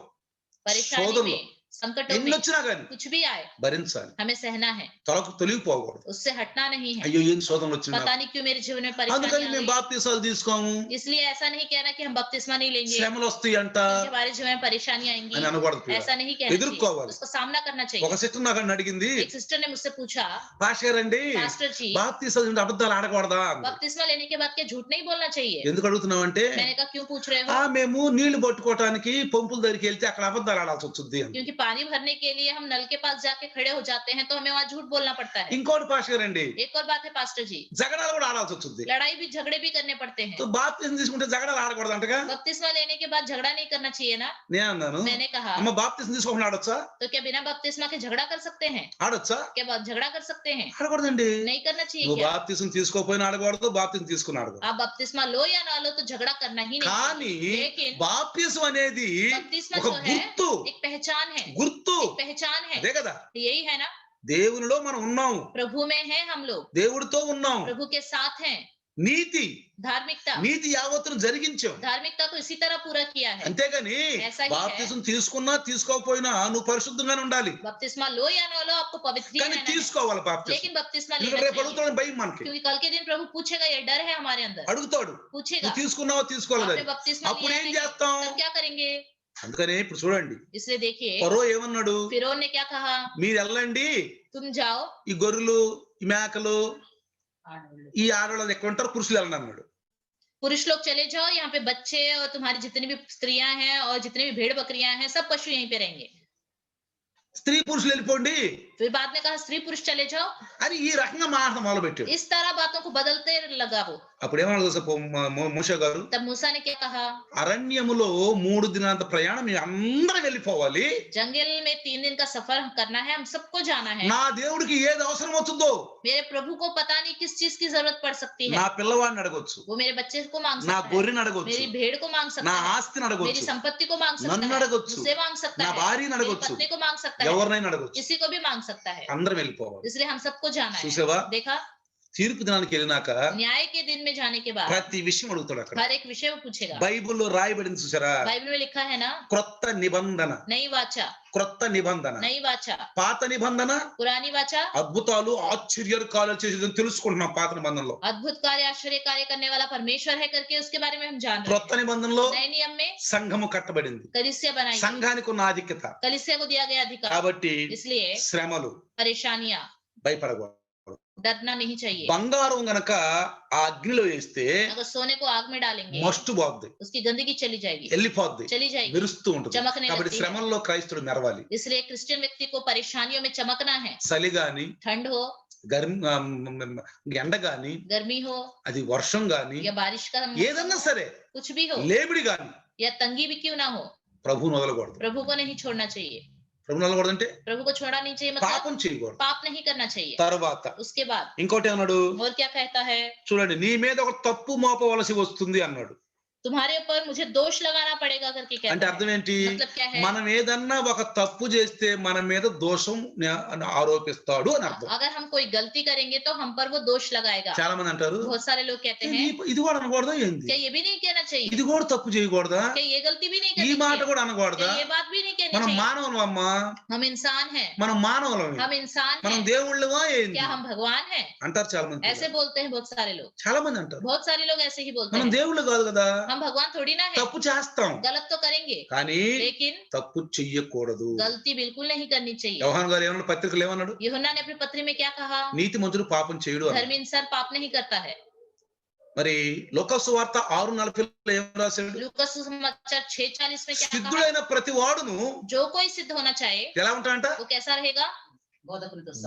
S1: परेशानी
S2: శోధనలో
S1: में, संकटों
S2: ఎన్ని
S1: में,
S2: వచ్చినా కానీ
S1: कुछ भी आए
S2: భరించాలి.
S1: हमें सहना है,
S2: తొలగిపోకూడదు.
S1: उससे हटना नहीं है।
S2: అయ్యో ఏం శోధనలు వచ్చినా,
S1: पता नहीं क्यों मेरे जीवन में
S2: అందుకని
S1: परेशानी
S2: మేము బాప్తీసాలు తీసుకోము,
S1: इसलिए ऐसा नहीं कहना कि हम बपतिस्मा नहीं लेंगे
S2: శ్రమలు వస్తాయి అంట
S1: क्योंकि हमारे जीवन में परेशानी आएंगी,
S2: అని అనకూడదు ప్రియులారా.
S1: ऐसा नहीं कहना चाहिए,
S2: ఎదుర్కోవాలి.
S1: उसको सामना करना
S2: ఒక
S1: चाहिए।
S2: సిస్టర్ నాకు అడిగింది,
S1: एक सिस्टर ने मुझसे पूछा,
S2: పాస్టర్ గారండి
S1: पास्टर जी
S2: బాప్తీసాలు ఉంటే అబద్ధాలు ఆడకూడదా అంది.
S1: बपतिस्मा लेने के बाद क्या झूठ नहीं बोलना चाहिए?
S2: ఎందుకు అడుగుతున్నావంటే,
S1: मैंने कहा क्यों पूछ रहे
S2: ఆ
S1: हो?
S2: మేము నీళ్లు పట్టుకోవటానికి పంపుల దగ్గరికి వెళ్తే అక్కడ అబద్ధాలు ఆడాల్సి వస్తుంది అని.
S1: क्योंकि पानी भरने के लिए हम नल के पास जाके खड़े हो जाते हैं तो हमें वहाँ झूठ बोलना पड़ता है।
S2: ఇంకోటి పాస్టర్ గారండి,
S1: एक और बात है पास्टर जी,
S2: జగడాలు కూడా ఆడాల్సి వస్తుంది.
S1: लड़ाई भी झगड़े भी करने पड़ते हैं।
S2: సో బాప్తీసం తీసుకుంటే జగడాలు ఆడకూడదు అంటగా.
S1: बपतिस्मा लेने के बाद झगड़ा नहीं करना चाहिए ना?
S2: నేను అన్నాను,
S1: मैंने कहा
S2: అమ్మ బాప్తీసం తీసుకోకుండా ఆడొచ్చా?
S1: तो क्या बिना बपतिस्मा के झगड़ा कर सकते हैं?
S2: ఆడొచ్చా?
S1: क्या झगड़ा कर सकते हैं?
S2: ఆడకూడదండి.
S1: नहीं करना चाहिए
S2: నువ్వు
S1: क्या?
S2: బాప్తీసం తీసుకోకపోయినా ఆడకూడదు, బాప్తీసం తీసుకుని ఆడకూడదు.
S1: आप बपतिस्मा लो या ना लो तो झगड़ा करना ही नहीं
S2: కానీ
S1: चाहिए। लेकिन
S2: బాప్తీసం అనేది
S1: बपतिस्मा
S2: ఒక
S1: जो है
S2: గుర్తు,
S1: एक पहचान है,
S2: గుర్తు.
S1: एक पहचान है,
S2: అదే కదా,
S1: यही है ना?
S2: దేవునిలో మనం ఉన్నాం,
S1: प्रभु में है हम लोग,
S2: దేవుడితో ఉన్నాం.
S1: प्रभु के साथ हैं।
S2: నీతి
S1: धार्मिकता,
S2: నీతి యావత్తును జరిగించాం.
S1: धार्मिकता को इसी तरह पूरा किया है।
S2: అంతేగాని
S1: ऐसा ही है।
S2: బాప్తీసం తీసుకున్నా తీసుకోకపోయినా నువ్వు పరిశుద్ధంగానే ఉండాలి.
S1: बपतिस्मा लो या ना लो आपको पवित्र ही
S2: కానీ
S1: रहना है,
S2: తీసుకోవాలి బాప్తీసం.
S1: लेकिन बपतिस्मा
S2: ఎందుకంటే
S1: लेना
S2: రేపు
S1: चाहिए
S2: అడుగుతాడని భయం మనకి.
S1: क्योंकि कल के दिन प्रभु पूछेगा, ये डर है हमारे अंदर,
S2: అడుగుతాడు,
S1: पूछेगा
S2: నువ్వు తీసుకున్నావో తీసుకోలేదని.
S1: आपने बपतिस्मा
S2: అప్పుడు
S1: लिया
S2: ఏం
S1: नहीं,
S2: చేస్తాం?
S1: तब क्या करेंगे?
S2: అందుకనే ఇప్పుడు చూడండి,
S1: इसलिए देखिए
S2: ఫరో ఏమన్నాడు,
S1: फिरौन ने क्या कहा,
S2: మీరు వెళ్ళండి,
S1: तुम जाओ,
S2: ఈ గొర్రెలు ఈ మేకలు ఈ ఆడవాళ్ళు ఎక్కడ ఉంటారు, పురుషులు వెళ్ళండి అన్నాడు.
S1: पुरुष लोग चले जाओ, यहाँ पे बच्चे और तुम्हारी जितनी भी स्त्रियां हैं और जितने भी भेड़ बकरियां हैं सब पशु यहीं पे रहेंगे।
S2: స్త్రీ పురుషులు వెళ్ళిపోండి
S1: फिर बाद में कहा स्त्री पुरुष चले जाओ,
S2: అని ఈ రకంగా మాట మొదలు పెట్టాడు.
S1: इस तरह बातों को बदलते लगा वो।
S2: అప్పుడు ఏమన్నా మోషే గారు,
S1: तब मूसा ने क्या कहा,
S2: అరణ్యములో 3 దినాంత ప్రయాణం మీ అందరూ వెళ్ళిపోవాలి,
S1: जंगल में 3 दिन का सफर करना है, हम सबको जाना है।
S2: నా దేవుడికి ఏది అవసరం అవుతుందో,
S1: मेरे प्रभु को पता नहीं किस चीज की जरूरत पड़ सकती है,
S2: నా పిల్లవాడిని అడగొచ్చు,
S1: वो मेरे बच्चे को मांग
S2: నా
S1: सकता है,
S2: గొర్రెని అడగొచ్చు,
S1: मेरी भेड़ को मांग
S2: నా
S1: सकता है,
S2: ఆస్తిని
S1: मेरी
S2: అడగొచ్చు,
S1: संपत्ति को मांग सकता
S2: నన్ను
S1: है,
S2: అడగొచ్చు,
S1: मुझसे मांग सकता
S2: నా
S1: है,
S2: భార్యని
S1: मेरी
S2: అడగొచ్చు,
S1: पत्नी को मांग सकता है,
S2: ఎవరినైనా అడగొచ్చు.
S1: किसी को भी मांग सकता है।
S2: అందరం వెళ్ళిపోవాలి.
S1: इसलिए हम सबको जाना है।
S2: చూసావా,
S1: देखा,
S2: తీర్పు దినానికి వెళ్ళినాక
S1: न्याय के दिन में जाने के बाद
S2: ప్రతి విషయం అడుగుతాడు. అక్కడ
S1: हर एक विषय वो पूछेगा।
S2: బైబిల్లో రాయబడింది చూసారా,
S1: बाइबल में लिखा है ना,
S2: క్రొత్త నిబంధన,
S1: नई वाचा,
S2: క్రొత్త నిబంధన,
S1: नई वाचा,
S2: పాత నిబంధన
S1: पुरानी वाचा,
S2: అద్భుతాలు ఆశ్చర్యకార్యాలు చేసేదని తెలుసుకుంటున్నాం. పాత నిబంధనలో
S1: अद्भुत कार्य आश्चर्य कार्य करने वाला परमेश्वर है करके उसके बारे में हम जान रहे
S2: క్రొత్త నిబంధనలో
S1: हैं। नए नियम में
S2: సంఘము కట్టబడింది,
S1: कलीसिया बनाई,
S2: సంఘానికి ఉన్న ఆధిక్యత.
S1: कलीसिया को दिया गया अधिकार,
S2: కాబట్టి
S1: इसलिए
S2: శ్రమలు
S1: परेशानियां,
S2: భయపడకూడదు.
S1: डरना नहीं चाहिए।
S2: బంగారం గనక ఆ అగ్నిలో వేస్తే
S1: अगर सोने को आग में डालेंगे
S2: మస్టు పోద్ది,
S1: उसकी गंदगी चली जाएगी,
S2: వెళ్ళిపోద్ది,
S1: चली जाएगी,
S2: మెరుస్తూ ఉంటుంది.
S1: చమకనే
S2: కాబట్టి
S1: लगती है।
S2: శ్రమల్లో క్రైస్తవుడు మెరవాలి.
S1: इसलिए क्रिश्चियन व्यक्ति को परेशानियों में चमकना है।
S2: చలి గాని,
S1: ठंड हो,
S2: ఎండ గాని,
S1: गर्मी हो
S2: అది వర్షం గాని,
S1: या बारिश का मौसम
S2: ఏదన్నా
S1: हो,
S2: సరే,
S1: कुछ भी हो,
S2: లేబిడి గాని
S1: या तंगी भी क्यों ना हो,
S2: ప్రభువును వదలకూడదు.
S1: प्रभु को नहीं छोड़ना चाहिए।
S2: ప్రభువును వదలకూడదంటే
S1: प्रभु को छोड़ना नहीं चाहिए मतलब
S2: పాపం చేయకూడదు.
S1: पाप नहीं करना चाहिए।
S2: తర్వాత
S1: उसके बाद
S2: ఇంకోటి అన్నాడు,
S1: और क्या कहता है,
S2: చూడండి, నీ మీద ఒక తప్పు మోపవలసి వస్తుంది అన్నాడు.
S1: तुम्हारे ऊपर मुझे दोष लगाना पड़ेगा करके
S2: అంటే
S1: कहता
S2: అర్థం
S1: है।
S2: ఏంటి,
S1: मतलब क्या है,
S2: మనం ఏదన్నా ఒక తప్పు చేస్తే మన మీద దోషం ఆరోపిస్తాడు అని అర్థం.
S1: अगर हम कोई गलती करेंगे तो हम पर वो दोष लगाएगा।
S2: చాలా మంది అంటారు,
S1: बहुत सारे लोग कहते हैं
S2: ఇది కూడా అనకూడదా ఏంది,
S1: क्या ये भी नहीं कहना चाहिए,
S2: ఇది కూడా తప్పు చేయకూడదా,
S1: क्या ये गलती भी नहीं
S2: ఈ
S1: करनी
S2: మాట
S1: चाहिए,
S2: కూడా అనకూడదా.
S1: क्या ये बात भी नहीं कहनी
S2: మనం
S1: चाहिए।
S2: మానవులం అమ్మా,
S1: हम इंसान हैं,
S2: మనం మానవులం,
S1: हम इंसान
S2: మనం
S1: हैं,
S2: దేవుళ్ళమా ఏంది
S1: क्या हम भगवान हैं,
S2: అంటారు చాలా మంది.
S1: ऐसे बोलते हैं बहुत सारे लोग।
S2: చాలా మంది అంటారు,
S1: बहुत सारे लोग ऐसे ही बोलते
S2: మనం
S1: हैं,
S2: దేవుళ్ళు కాదు కదా,
S1: हम भगवान थोड़ी ना है,
S2: తప్పు చేస్తాం
S1: गलत तो करेंगे
S2: కానీ
S1: लेकिन
S2: తప్పు చెయ్యకూడదు.
S1: गलती बिल्कुल नहीं करनी चाहिए।
S2: యోహాను గారు ఏమన్నా పత్రికలు ఏమన్నాడు,
S1: यूहन्ना ने अपनी पत्री में क्या कहा,
S2: నీతి మంతుడు పాపం చేయడు అన్నాడు.
S1: धर्मी इंसान पाप नहीं करता है।
S2: మరి లోకాసు వార్త 6:40 ఏం రాశాడు?
S1: लूका सुसमाचार 6:40 में क्या कहा?
S2: సిద్ధుడైన ప్రతి వాడును
S1: जो कोई सिद्ध होना चाहे
S2: ఎలా ఉంటాడంట?
S1: वो कैसा रहेगा?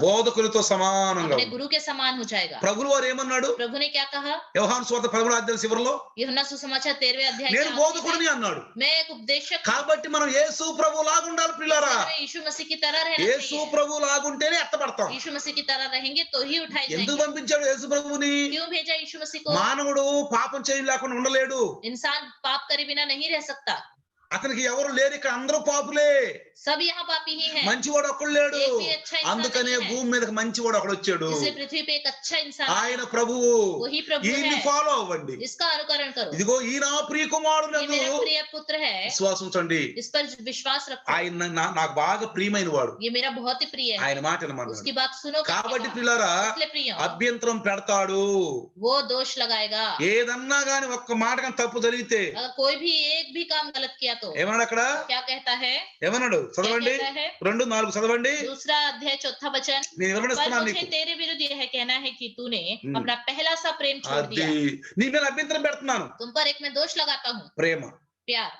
S2: బోధకులతో సమానంగా
S1: अपने गुरु के समान हो जाएगा।
S2: ప్రభువు వారు ఏమన్నాడు?
S1: प्रभु ने क्या कहा?
S2: యోహాను సువార్త 13వ చివరిలో
S1: यूहन्ना सुसमाचार 13वें अध्याय
S2: నేను బోధకుడిని అన్నాడు.
S1: मैं एक उपदेशक
S2: కాబట్టి మనం యేసు ప్రభు లాగుండాలి పిల్లరా.
S1: यीशु मसीह की तरह रहना
S2: యేసు
S1: चाहिए।
S2: ప్రభు లాగుంటేనే ఎత్తబడతాం.
S1: यीशु मसीह की तरह रहेंगे तो ही उठाए
S2: ఎందుకు
S1: जाएंगे।
S2: పంపించాడు యేసు ప్రభువుని?
S1: क्यों भेजा यीशु मसीह को?
S2: మానవుడు పాపం చేయని లేకుండా ఉండలేడు.
S1: इंसान पाप करे बिना नहीं रह सकता।
S2: అతనికి ఎవరు లేరు, ఇక్కడ అందరూ పాపులే.
S1: सब यहाँ पापी ही हैं।
S2: మంచివాడు ఒక్కడు లేడు.
S1: एक भी अच्छा इंसान
S2: అందుకనే
S1: नहीं है।
S2: భూమి మీదకి మంచివాడు ఒకడు వచ్చాడు.
S1: इसलिए पृथ्वी पे एक अच्छा इंसान
S2: ఆయన
S1: है।
S2: ప్రభువు.
S1: वही प्रभु
S2: ఈయన్ని
S1: है।
S2: ఫాలో అవ్వండి.
S1: इसका अनुकरण करो।
S2: ఇదిగో ఈ నా ప్రియ
S1: ये
S2: కుమారుడు
S1: मेरा प्रिय पुत्र है।
S2: విశ్వాసం ఉంచండి.
S1: इस पर विश्वास रखो।
S2: ఆయన నాకు బాగా ప్రియమైన వాడు.
S1: ये मेरा बहुत ही प्रिय है।
S2: ఆయన మాట వినమన్నాడు.
S1: उसकी बात सुनो।
S2: కాబట్టి పిల్లరా
S1: इसलिए प्रिय
S2: అభ్యంతరం పెడతాడు.
S1: वो दोष लगाएगा।
S2: ఏదన్నా గాని ఒక్క మాట కానీ తప్పు జరిగితే
S1: अगर कोई भी एक भी काम गलत किया तो
S2: ఏమన్నాడు అక్కడ?
S1: क्या कहता है?
S2: ఏమన్నాడు?
S1: क्या
S2: చదవండి.
S1: कहता है?
S2: 2:4 చదవండి.
S1: दूसरा अध्याय 4था वचन।
S2: నేను
S1: पर
S2: వివరణిస్తున్నాను
S1: मुझे
S2: నీకు.
S1: तेरे विरुद्ध यह कहना है कि तूने अपना पहला सा प्रेम छोड़
S2: అది
S1: दिया।
S2: నీ మీద అభ్యంతరం పెడుతున్నాను.
S1: तुम पर एक मैं दोष लगाता हूँ।
S2: ప్రేమ
S1: प्यार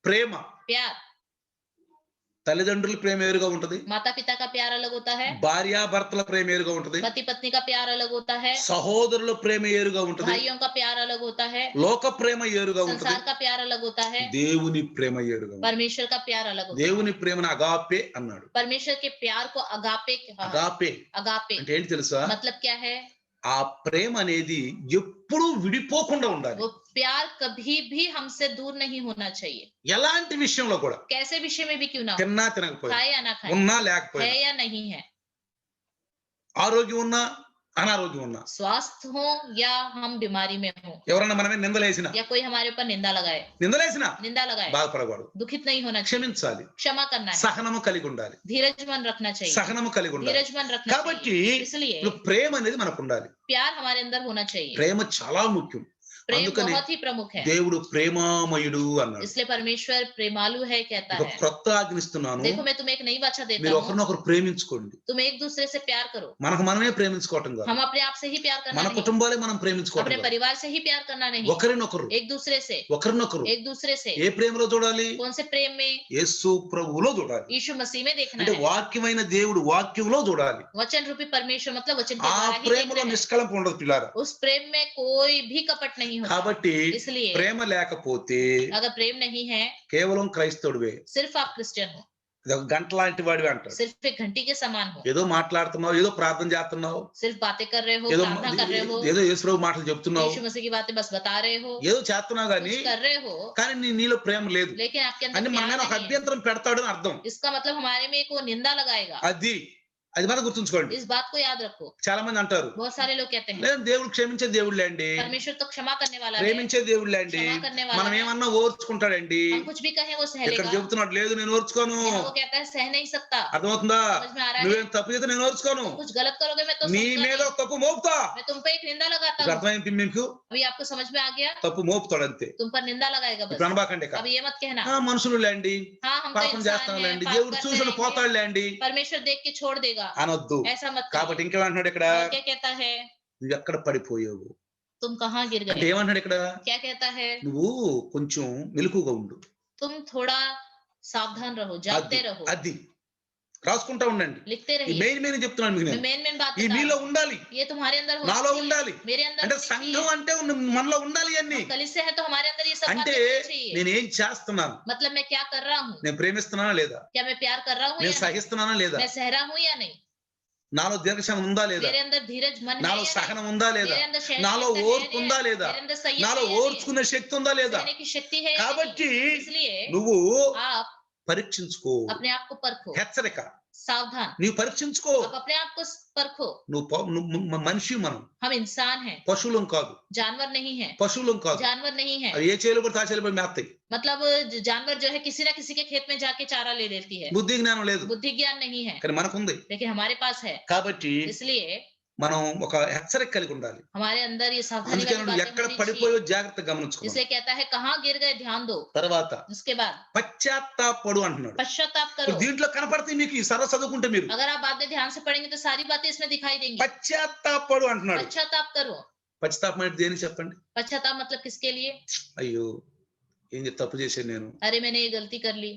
S2: ప్రేమ
S1: प्यार।
S2: తల్లిదండ్రుల ప్రేమ వేరుగా ఉంటది.
S1: माता पिता का प्यार अलग होता है।
S2: భార్యాభర్తల ప్రేమ వేరుగా ఉంటది.
S1: पति पत्नी का प्यार अलग होता है।
S2: సహోదరుల ప్రేమ వేరుగా ఉంటది.
S1: भाइयों का प्यार अलग होता है।
S2: లోక ప్రేమ వేరుగా ఉంటది.
S1: संसार का प्यार अलग होता है।
S2: దేవుని ప్రేమ వేరుగా ఉంటది.
S1: परमेश्वर का प्यार अलग होता है।
S2: దేవుని ప్రేమను అగాపే అన్నాడు.
S1: परमेश्वर के प्यार को अगापे कहा।
S2: అగాపే
S1: अगापे
S2: అంటే ఏంటి తెలుసా?
S1: मतलब क्या है?
S2: ఆ ప్రేమ అనేది ఎప్పుడూ విడిపోకుండా ఉండాలి.
S1: वो प्यार कभी भी हमसे दूर नहीं होना चाहिए।
S2: ఎలాంటి విషయంలో కూడా,
S1: कैसे विषय में भी क्यों ना हो,
S2: తిన్నా తినకపోయినా,
S1: खाए या ना खाए,
S2: ఉన్నా
S1: है
S2: లేకపోయినా,
S1: या नहीं है,
S2: ఆరోగ్యం ఉన్నా అనారోగ్యం ఉన్నా,
S1: स्वास्थ्य हो या हम बीमारी में हो,
S2: ఎవరన్నా మనమే నిందలేసినా
S1: या कोई हमारे ऊपर निंदा लगाए
S2: నిందా
S1: लगाए
S2: బాధపడకూడదు.
S1: दुखित नहीं होना चाहिए।
S2: క్షమించాలి.
S1: क्षमा करना है।
S2: సహనము కలిగి ఉండాలి.
S1: धीरज मन रखना चाहिए।
S2: సహనము కలిగి ఉండాలి.
S1: धीरज मन रखना
S2: కాబట్టి
S1: चाहिए। इसलिए
S2: ఇప్పుడు ప్రేమ అనేది మనకు ఉండాలి.
S1: प्यार हमारे अंदर होना चाहिए।
S2: ప్రేమ చాలా ముఖ్యం.
S1: प्रेम
S2: అందుకని
S1: बहुत ही प्रमुख है।
S2: దేవుడు ప్రేమామయుడు అన్నాడు.
S1: इसलिए परमेश्वर प्रेमालु है कहता
S2: ఒక
S1: है।
S2: క్రొత్త ఆజ్ఞిస్తున్నాను,
S1: देखो मैं तुम्हें एक नई वाचा देता
S2: మీరు
S1: हूँ,
S2: ఒకరినొకరు ప్రేమించుకోండి.
S1: तुम एक दूसरे से प्यार करो।
S2: మనకు మనమే ప్రేమించుకోవటం కాదు,
S1: हम अपने आप से ही प्यार करना
S2: మన
S1: नहीं,
S2: కుటుంబాలే మనం ప్రేమించుకోవటం
S1: अपने
S2: కాదు.
S1: परिवार से ही प्यार करना नहीं,
S2: ఒకరినొకరు
S1: एक दूसरे से
S2: ఒకరినొకరు
S1: से
S2: ఏ ప్రేమలో చూడాలి?
S1: कौन से प्रेम में?
S2: యేసు ప్రభువులో చూడాలి.
S1: यीशु मसीह में देखना
S2: అంటే
S1: है।
S2: వాక్యమైన దేవుడు వాక్యంలో చూడాలి.
S1: वचन रूपी परमेश्वर मतलब वचन के
S2: ఆ
S1: द्वारा ही
S2: ప్రేమలో
S1: देखना है।
S2: నిష్కలంపం ఉండదు పిల్లారా.
S1: उस प्रेम में कोई भी कपट नहीं होता।
S2: కాబట్టి
S1: इसलिए
S2: ప్రేమ లేకపోతే
S1: अगर प्रेम नहीं है,
S2: కేవలం క్రైస్తవుడివే,
S1: सिर्फ आप क्रिश्चियन हो,
S2: ఇది ఒక గంట లాంటి వాడివి అంటాడు.
S1: सिर्फ एक घंटी के समान हो,
S2: ఏదో మాట్లాడుతున్నావు, ఏదో ప్రార్థన చేస్తున్నావు,
S1: सिर्फ बातें कर रहे हो,
S2: ఏదో
S1: प्रार्थना कर रहे हो,
S2: ఏదో యేసుప్రభు మాటలు చెప్తున్నావు,
S1: यीशु मसीह की बातें बस बता रहे हो,
S2: ఏదో చేస్తున్నావు గానీ
S1: कुछ कर रहे हो,
S2: కానీ నీలో ప్రేమ లేదు
S1: लेकिन आपके
S2: అని
S1: अंदर
S2: మన
S1: प्यार
S2: మీద ఒక
S1: नहीं है।
S2: అభ్యంతరం పెడతాడు అని అర్థం.
S1: इसका मतलब हमारे में एक वो निंदा लगाएगा।
S2: అది మనం గుర్తుంచుకోండి.
S1: इस बात को याद रखो।
S2: చాలా మంది అంటారు,
S1: बहुत सारे लोग कहते हैं
S2: లేదు దేవుడు క్షమించే దేవుళ్ళే అండి,
S1: परमेश्वर तो क्षमा करने वाला है,
S2: ప్రేమించే దేవుళ్ళే అండి,
S1: क्षमा करने वाला
S2: మనం
S1: है,
S2: ఏమన్నా ఓర్చుకుంటాడండి.
S1: हम कुछ भी कहें वो सह
S2: ఇక్కడ
S1: लेगा।
S2: చెబుతున్నాడు, లేదు నేను ఓర్చుకోను.
S1: यहाँ वो कहता है सह नहीं सकता।
S2: అర్థమవుతుందా?
S1: समझ में आ रहा है?
S2: నువ్వేం తప్పు చేస్తే నేను ఓర్చుకోను,
S1: कुछ गलत करोगे मैं तो
S2: నీ
S1: सहूंगा
S2: మీద
S1: नहीं।
S2: ఒక తప్పు మోపుతా.
S1: मैं तुम पे एक निंदा लगाता
S2: ఇప్పుడు
S1: हूँ।
S2: అర్థమైంది మీకు?
S1: अभी आपको समझ में आ गया?
S2: తప్పు మోపుతాడు అంతే.
S1: तुम पर निंदा लगाएगा बस।
S2: ఇప్పుడు అనబాకండి.
S1: अब ये मत कहना
S2: మనుషులు లేండి,
S1: हाँ हम तो
S2: పాపం
S1: इंसान
S2: చేస్తాం
S1: हैं,
S2: లేండి,
S1: पाप
S2: దేవుడు
S1: करते
S2: చూసిన
S1: रहेंगे,
S2: పోతాడు లేండి
S1: परमेश्वर देख के छोड़ देगा,
S2: అనొద్దు.
S1: ऐसा मत
S2: కాబట్టి
S1: कहिए।
S2: ఇంకేమంటున్నాడు ఇక్కడ?
S1: और क्या कहता है?
S2: నువ్వు ఎక్కడ పడిపోయావు
S1: तुम कहाँ गिर
S2: అంటే
S1: गए?
S2: ఏమంటున్నాడు ఇక్కడ?
S1: क्या कहता है?
S2: నువ్వు కొంచెం మెలకుగా ఉండు.
S1: तुम थोड़ा सावधान रहो, जागते रहो,
S2: అది రాసుకుంటా ఉండండి.
S1: लिखते
S2: ఈ
S1: रहिए।
S2: మెయిన్ మెయిన్ చెప్తున్నాను మీకు
S1: मैं
S2: నేను.
S1: मेन बात
S2: ఈ
S1: बता
S2: నీలో
S1: रहा हूँ।
S2: ఉండాలి,
S1: ये तुम्हारे अंदर होना
S2: నాలో
S1: चाहिए,
S2: ఉండాలి.
S1: मेरे अंदर
S2: అంటే
S1: होनी
S2: సంఘం
S1: चाहिए।
S2: అంటే మనలో ఉండాలి అన్ని.
S1: कलीसिया है तो हमारे अंदर ये सब
S2: అంటే
S1: बातें होनी चाहिए।
S2: నేనేం చేస్తున్నాను,
S1: मतलब मैं क्या कर रहा हूँ,
S2: నేను ప్రేమిస్తున్నానా లేదా,
S1: क्या मैं प्यार कर रहा हूँ
S2: నేను
S1: या नहीं,
S2: సహిస్తున్నానా లేదా,
S1: मैं सह रहा हूँ या नहीं,
S2: నాలో దీర్ఘశాంతం ఉందా లేదా,
S1: मेरे अंदर धीरज मन है
S2: నాలో
S1: या नहीं,
S2: సహనం ఉందా లేదా,
S1: मेरे अंदर
S2: నాలో
S1: सहनशीलता है
S2: ఓర్పు
S1: या
S2: ఉందా
S1: नहीं,
S2: లేదా,
S1: मेरे अंदर संयम
S2: నాలో
S1: है या नहीं,
S2: ఓర్చుకునే శక్తి ఉందా లేదా.
S1: सहने की शक्ति है या नहीं।
S2: కాబట్టి
S1: इसलिए
S2: నువ్వు
S1: आप
S2: పరీక్షించుకో.
S1: अपने आप को परखो,
S2: హెచ్చరిక,
S1: सावधान,
S2: నీవు పరీక్షించుకో.
S1: आप अपने आप को परखो।
S2: నువ్వు మనిషి, మనం
S1: हम इंसान हैं,
S2: పశువులం కాదు,
S1: जानवर नहीं है,
S2: పశువులం కాదు.
S1: जानवर नहीं है।
S2: అవి ఏ చేలు పడితే ఆ చేలు పడి మేస్తాయి.
S1: मतलब जानवर जो है किसी ना किसी के खेत में जाके चारा ले लेती है,
S2: బుద్ధి జ్ఞానం లేదు,
S1: बुद्धि ज्ञान नहीं है,
S2: కానీ మనకుంది.
S1: लेकिन हमारे पास है।
S2: కాబట్టి
S1: इसलिए
S2: మనం ఒక హెచ్చరిక కలిగి ఉండాలి.
S1: हमारे अंदर ये सावधानी
S2: అందుకే
S1: वाली
S2: నువ్వు
S1: बातें
S2: ఎక్కడ
S1: होनी
S2: పడిపోయో
S1: चाहिए।
S2: జాగ్రత్తగా గమనించుకో.
S1: इसलिए कहता है कहाँ गिर गए ध्यान दो।
S2: తర్వాత
S1: उसके बाद
S2: పశ్చాత్తాపడు అంటున్నాడు.
S1: पश्चाताप
S2: ఇప్పుడు
S1: करो।
S2: దీంట్లో కనపడతాయి మీకు, ఈ సర్వ చదువుకుంటే మీరు
S1: अगर आप बातें ध्यान से पढ़ेंगे तो सारी बातें इसमें दिखाई देंगी।
S2: పశ్చాత్తాపడు అంటున్నాడు.
S1: पश्चाताप करो।
S2: పశ్చాత్తాపం అంటే దేనికి చెప్పండి?
S1: पश्चाताप मतलब किसके लिए?
S2: అయ్యో ఏం తప్పు చేశాను నేను,
S1: अरे मैंने ये गलती कर ली,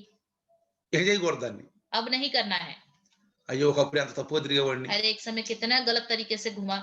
S2: ఏం చేయకూడదు దాన్ని.
S1: अब नहीं करना है।
S2: అయ్యో ఒకప్పుడు ఎంత తప్పుగా తిరిగేవాడిని,
S1: अरे एक समय कितना गलत तरीके से घुमा,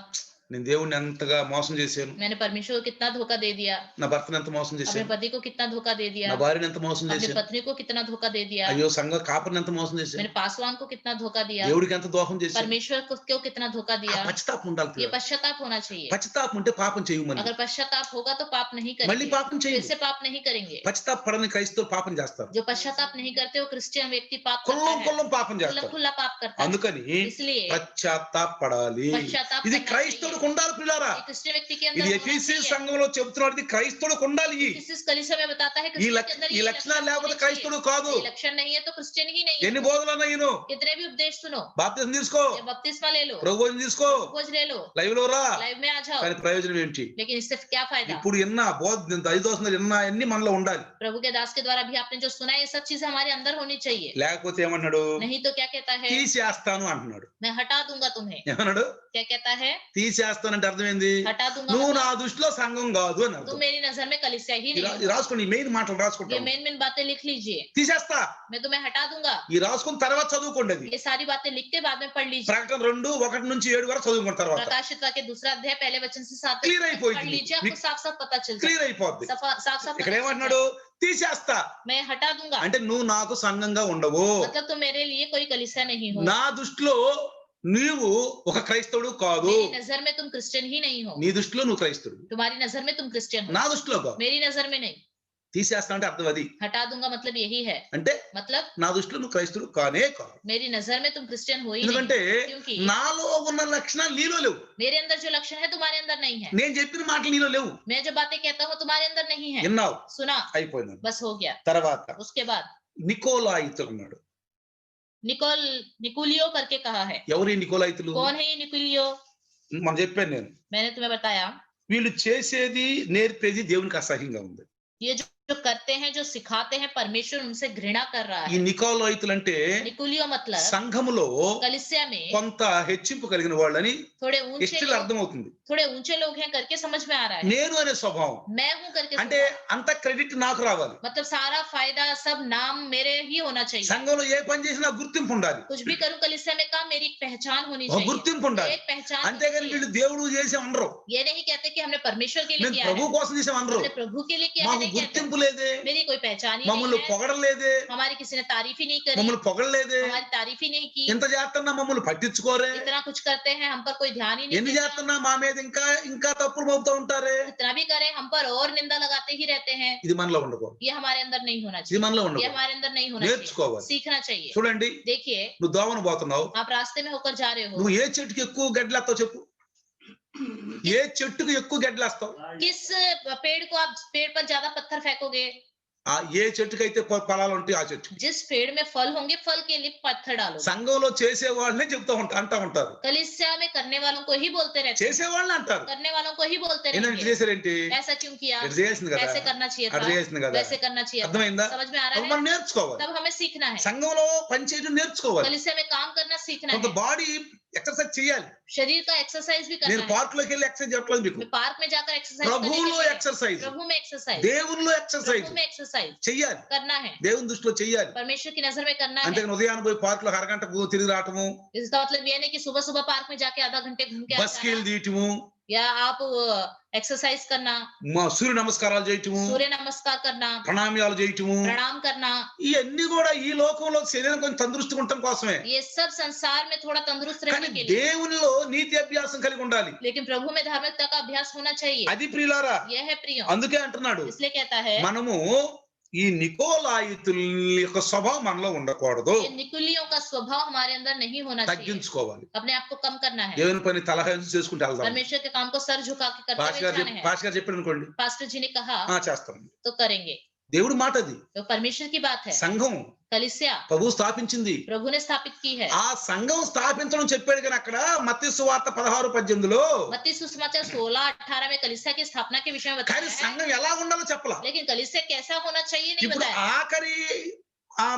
S2: నేను దేవుణ్ణి ఎంతగా మోసం చేశాను,
S1: मैंने परमेश्वर को कितना धोखा दे दिया,
S2: నా భర్తను ఎంత మోసం
S1: अपने
S2: చేశాను,
S1: पति को कितना धोखा दे दिया,
S2: నా భార్యను ఎంత మోసం
S1: अपनी
S2: చేశాను,
S1: पत्नी को कितना धोखा दे दिया,
S2: అయ్యో సంఘ కాపరిని ఎంత మోసం చేశాను,
S1: मैंने पासवान को कितना धोखा दिया,
S2: దేవుడికి ఎంత దోహం చేశాను.
S1: परमेश्वर को कितना धोखा
S2: ఆ
S1: दिया।
S2: పశ్చాత్తాపం ఉండాలి
S1: ये
S2: ప్రియులారా.
S1: पश्चाताप होना चाहिए।
S2: పశ్చాత్తాపం ఉంటే పాపం చేయమని,
S1: अगर पश्चाताप होगा तो पाप नहीं
S2: మళ్ళీ
S1: करेंगे,
S2: పాపం
S1: फिर
S2: చేయము.
S1: से पाप नहीं करेंगे।
S2: పశ్చాత్తాప పడని క్రైస్తవులు పాపం చేస్తారు,
S1: जो पश्चाताप नहीं करते वो क्रिश्चियन व्यक्ति पाप करता
S2: కుల్లం
S1: है,
S2: కుల్లం పాపం
S1: खुला
S2: చేస్తారు.
S1: खुला पाप करता है।
S2: అందుకని
S1: इसलिए
S2: పశ్చాత్తాప పడాలి.
S1: पश्चाताप
S2: ఇది
S1: करना
S2: క్రైస్తవుడికి
S1: चाहिए।
S2: ఉండాలి ప్రియులారా.
S1: ये क्रिश्चियन व्यक्ति के
S2: ఇది
S1: अंदर होना
S2: ఎఫీసీ
S1: चाहिए।
S2: సంఘంలో చెబుతున్నాడు, ఇది క్రైస్తవుడికి ఉండాలి.
S1: इस कलीसिया में बताता है
S2: ఈ
S1: क्रिश्चियन के अंदर
S2: ఈ
S1: ये
S2: లక్షణాలు
S1: लक्षण
S2: లేకపోతే
S1: होने
S2: క్రైస్తవుడు కాదు.
S1: चाहिए। ये लक्षण नहीं है तो क्रिश्चियन ही नहीं
S2: ఎన్ని
S1: है।
S2: బోధలన్నా ఈయన
S1: कितने भी उपदेश सुनो,
S2: బాప్తిజం తీసుకో,
S1: ये बपतिस्मा ले लो,
S2: ప్రభువుని తీసుకో,
S1: खोज ले लो,
S2: లైవ్ లో రా,
S1: लाइव में आ जाओ,
S2: కానీ ప్రయోజనం ఏంటి?
S1: लेकिन इससे क्या फायदा?
S2: ఇప్పుడు ఎన్న బోధ 5 ఎన్న అన్ని మనలో ఉండాలి.
S1: प्रभु के दास के द्वारा भी आपने जो सुना है ये सब चीजें हमारे अंदर होनी चाहिए।
S2: లేకపోతే ఏమన్నాడు?
S1: नहीं तो क्या कहता है,
S2: తీసేస్తాను అంటున్నాడు.
S1: मैं हटा दूंगा तुम्हें।
S2: ఏమన్నాడు?
S1: क्या कहता है,
S2: తీసేస్తానంటే అర్థం ఏంది?
S1: हटा दूंगा
S2: నువ్వు
S1: मतलब
S2: నా దృష్టిలో సంఘం కాదు అని
S1: तुम
S2: అర్థం.
S1: मेरी नजर में कलीसिया ही नहीं हो।
S2: రాసుకోండి, ఈ మెయిన్ మాటలు
S1: ये
S2: రాసుకుంటాం.
S1: मेन मेन बातें लिख लीजिए,
S2: తీసేస్తా,
S1: मैं तुम्हें हटा दूंगा।
S2: ఈ రాసుకున్న తర్వాత చదువుకోండి. అది
S1: ये सारी बातें लिख के बाद में पढ़ लीजिए।
S2: ప్రకటన 2:1-7 వరకు చదువుకున్న తర్వాత
S1: प्रकाशित वाक्य 2 अध्याय पहले वचन से 7
S2: Clear
S1: तक
S2: అయిపోయింది.
S1: पढ़ लीजिए, आपको साफ साफ पता चल
S2: క్లియర్
S1: जाए,
S2: అయిపోద్ది.
S1: साफ साफ
S2: ఇక్కడ ఏమంటున్నాడు? తీసేస్తా
S1: मैं हटा दूंगा
S2: అంటే నువ్వు నాకు సంఘంగా ఉండవు.
S1: मतलब तुम मेरे लिए कोई कलीसिया नहीं हो।
S2: నా దృష్టిలో నీవు ఒక క్రైస్తవుడు కాదు.
S1: मेरी नजर में तुम क्रिश्चियन ही नहीं हो।
S2: నీ దృష్టిలో నువ్వు క్రైస్తవుడు,
S1: तुम्हारी नजर में तुम क्रिश्चियन
S2: నా
S1: हो,
S2: దృష్టిలో కాదు.
S1: मेरी नजर में नहीं।
S2: తీసేస్తా అంటే అర్థం అది.
S1: हटा दूंगा मतलब यही है,
S2: అంటే
S1: मतलब
S2: నా దృష్టిలో నువ్వు క్రైస్తవుడు కానే కాదు.
S1: मेरी नजर में तुम क्रिश्चियन हो ही
S2: ఎందుకంటే
S1: नहीं, क्योंकि
S2: నాలో ఉన్న లక్షణాలు నీలో లేవు.
S1: मेरे अंदर जो लक्षण है तुम्हारे अंदर नहीं है।
S2: నేను చెప్పిన మాటలు నీలో లేవు.
S1: मैं जो बातें कहता हूँ तुम्हारे अंदर नहीं है।
S2: విన్నావు,
S1: सुना,
S2: అయిపోయింది.
S1: बस हो गया।
S2: తర్వాత
S1: उसके बाद
S2: నికోలాయితులు ఉన్నాడు.
S1: निकोलियो करके कहा है।
S2: ఎవరు ఈ నికోలాయితులు?
S1: कौन है ये निकोलियो?
S2: మనం చెప్పాను నేను.
S1: मैंने तुम्हें बताया,
S2: వీళ్ళు చేసేది నేర్పేది దేవునికి అసహ్యంగా ఉంది.
S1: ये जो करते हैं, जो सिखाते हैं, परमेश्वर उनसे घृणा कर रहा
S2: ఈ
S1: है।
S2: నికోలాయితులు అంటే
S1: निकोलियो मतलब
S2: సంఘములో
S1: कलीसिया में
S2: కొంత హెచ్చింపు కలిగిన వాళ్ళని
S1: थोड़े ऊंचे
S2: ఇష్టలు
S1: लोग,
S2: అర్థమవుతుంది.
S1: थोड़े ऊंचे लोग हैं करके समझ में आ रहा है।
S2: నేను అనే స్వభావం
S1: मैं हूं करके
S2: అంటే
S1: स्वभाव।
S2: అంత క్రెడిట్ నాకు రావాలి.
S1: मतलब सारा फायदा, सब नाम मेरे ही होना चाहिए।
S2: సంఘంలో ఏ పని చేసినా గుర్తింపు ఉండాలి,
S1: कुछ भी करूं कलीसिया में काम, मेरी एक पहचान होनी
S2: ఒక
S1: चाहिए,
S2: గుర్తింపు ఉండాలి.
S1: एक पहचान होनी
S2: అంతేగాని
S1: चाहिए।
S2: వీళ్ళు దేవుడు చేసి అనరు,
S1: ये नहीं कहते कि हमने परमेश्वर के लिए
S2: మేము
S1: किया
S2: ప్రభు
S1: है,
S2: కోసం చేసాం అనరు.
S1: हमने प्रभु के लिए किया है,
S2: మాకు
S1: नहीं कहते।
S2: గుర్తింపు లేదే,
S1: मेरी कोई पहचान ही
S2: మమ్మల్ని
S1: नहीं है,
S2: పొగడలేదే,
S1: हमारी किसी ने तारीफ ही नहीं करी,
S2: మమ్మల్ని పొగడలేదే,
S1: हमारी तारीफ ही नहीं की,
S2: ఇంత చేస్తున్నా మమ్మల్ని పట్టించుకోరే,
S1: इतना कुछ करते हैं हम पर कोई ध्यान ही नहीं
S2: ఎన్ని
S1: देता,
S2: చేస్తున్నా మా మీద ఇంకా ఇంకా తప్పులు మోపుతూ ఉంటారే.
S1: इतना भी करें हम पर और निंदा लगाते ही रहते हैं।
S2: ఇది మనలో ఉండకూడదు,
S1: ये हमारे अंदर नहीं होना
S2: ఇది
S1: चाहिए,
S2: మనలో
S1: ये
S2: ఉండకూడదు.
S1: हमारे अंदर नहीं होना चाहिए,
S2: నేర్చుకోవాలి.
S1: सीखना चाहिए।
S2: చూడండి,
S1: देखिए,
S2: నువ్వు దోవన పోతున్నావు,
S1: आप रास्ते में होकर जा रहे हो,
S2: నువ్వు ఏ చెట్టుకి ఎక్కువ గడ్డలేస్తావు చెప్పు? ఏ చెట్టుకు ఎక్కువ గడ్డలేస్తావు?
S1: किस पेड़ को आप पेड़ पर ज्यादा पत्थर फेंकोगे?
S2: ఆ ఏ చెట్టుకైతే ఫలాలు ఉంటాయి ఆ చెట్టు.
S1: जिस पेड़ में फल होंगे, फल के लिए पत्थर डालो।
S2: సంఘంలో చేసే వాళ్ళనే అంటా ఉంటారు,
S1: कलीसिया में करने वालों को ही बोलते रहते हैं,
S2: చేసే వాళ్ళని అంటారు.
S1: करने वालों को ही बोलते
S2: ఏంటంటే
S1: रहेंगे।
S2: చేశారేంటి?
S1: ऐसा क्यों किया?
S2: ఇటు చేయాల్సింది కదా,
S1: ऐसे करना चाहिए
S2: అటు
S1: था,
S2: చేయాల్సింది కదా.
S1: वैसे करना चाहिए था।
S2: అర్థమైందా?
S1: समझ में आ रहा
S2: అప్పుడు
S1: है?
S2: మనం నేర్చుకోవాలి.
S1: तब हमें सीखना है,
S2: సంఘంలో పనిచేయడం నేర్చుకోవాలి.
S1: कलीसिया में काम करना सीखना
S2: కొంత
S1: है,
S2: బాడీ ఎక్సర్సైజ్ చేయాలి.
S1: शरीर का एक्सरसाइज भी
S2: నేను
S1: करना है।
S2: పార్క్ లోకి వెళ్ళి ఎక్సర్సైజ్ చెప్పలేదు మీకు.
S1: मैं पार्क में जाकर एक्सरसाइज
S2: ప్రభువులో ఎక్సర్సైజ్,
S1: प्रभु में एक्सरसाइज,
S2: దేవునిలో ఎక్సర్సైజ్
S1: प्रभु में एक्सरसाइज
S2: చెయ్యాలి.
S1: करना है,
S2: దేవుని దృష్టిలో చెయ్యాలి.
S1: परमेश्वर की नजर में करना है।
S2: అంతేగాని ఉదయాన్ని పోయి పార్క్ లో అరగంట తిరిగి రావటము,
S1: इसका मतलब ये नहीं कि सुबह सुबह पार्क में जाके आधा घंटे घूम के आ
S2: బస్కి
S1: जाना,
S2: వెళ్ళి తీయటము,
S1: या आप एक्सरसाइज करना,
S2: సూర్య నమస్కారాలు చేయటము,
S1: सूर्य नमस्कार करना,
S2: ప్రణామ్యాలు చేయటము,
S1: प्रणाम करना,
S2: ఇవన్నీ కూడా ఈ లోకంలో శరీరం కొంచెం తందృష్టిగా ఉండటం కోసమే.
S1: ये सब संसार में थोड़ा तंदुरुस्त रहने
S2: కానీ
S1: के लिए,
S2: దేవునిలో నీతి అభ్యాసం కలిగి ఉండాలి.
S1: लेकिन प्रभु में धार्मिकता का अभ्यास होना चाहिए।
S2: అది ప్రియులారా,
S1: यह है प्रियो,
S2: అందుకే అంటున్నాడు,
S1: इसलिए कहता है
S2: మనము ఈ నికోలాయితుల యొక్క స్వభావం మనలో ఉండకూడదు,
S1: ये निकुलियों का स्वभाव हमारे अंदर नहीं होना चाहिए,
S2: తగ్గించుకోవాలి.
S1: अपने आप को कम करना है,
S2: దేవుని పని తలహంచి చేసుకుంటూ వెళ్దాం.
S1: परमेश्वर के काम को सर झुका के करते
S2: పాస్టర్
S1: हुए
S2: గారు
S1: जाना है।
S2: పాస్టర్ గారు చెప్పారు అనుకోండి,
S1: पास्टर जी ने कहा
S2: చేస్తాం.
S1: तो करेंगे,
S2: దేవుడి మాట అది.
S1: तो परमेश्वर की बात है।
S2: సంఘం
S1: कलीसिया
S2: ప్రభు స్థాపించింది,
S1: प्रभु ने स्थापित की है।
S2: ఆ సంఘం స్థాపించడం చెప్పాడు కానీ అక్కడ మత్తయి సువార్త 16-18లో,
S1: मत्ती सुसमाचार 16-18 में कलीसिया की स्थापना के विषय में
S2: కానీ
S1: बताया है,
S2: సంఘం ఎలా ఉండాలో చెప్పలా.
S1: लेकिन कलीसिया कैसा होना चाहिए नहीं
S2: ఇప్పుడు
S1: बताया।
S2: ఆఖరి ఆ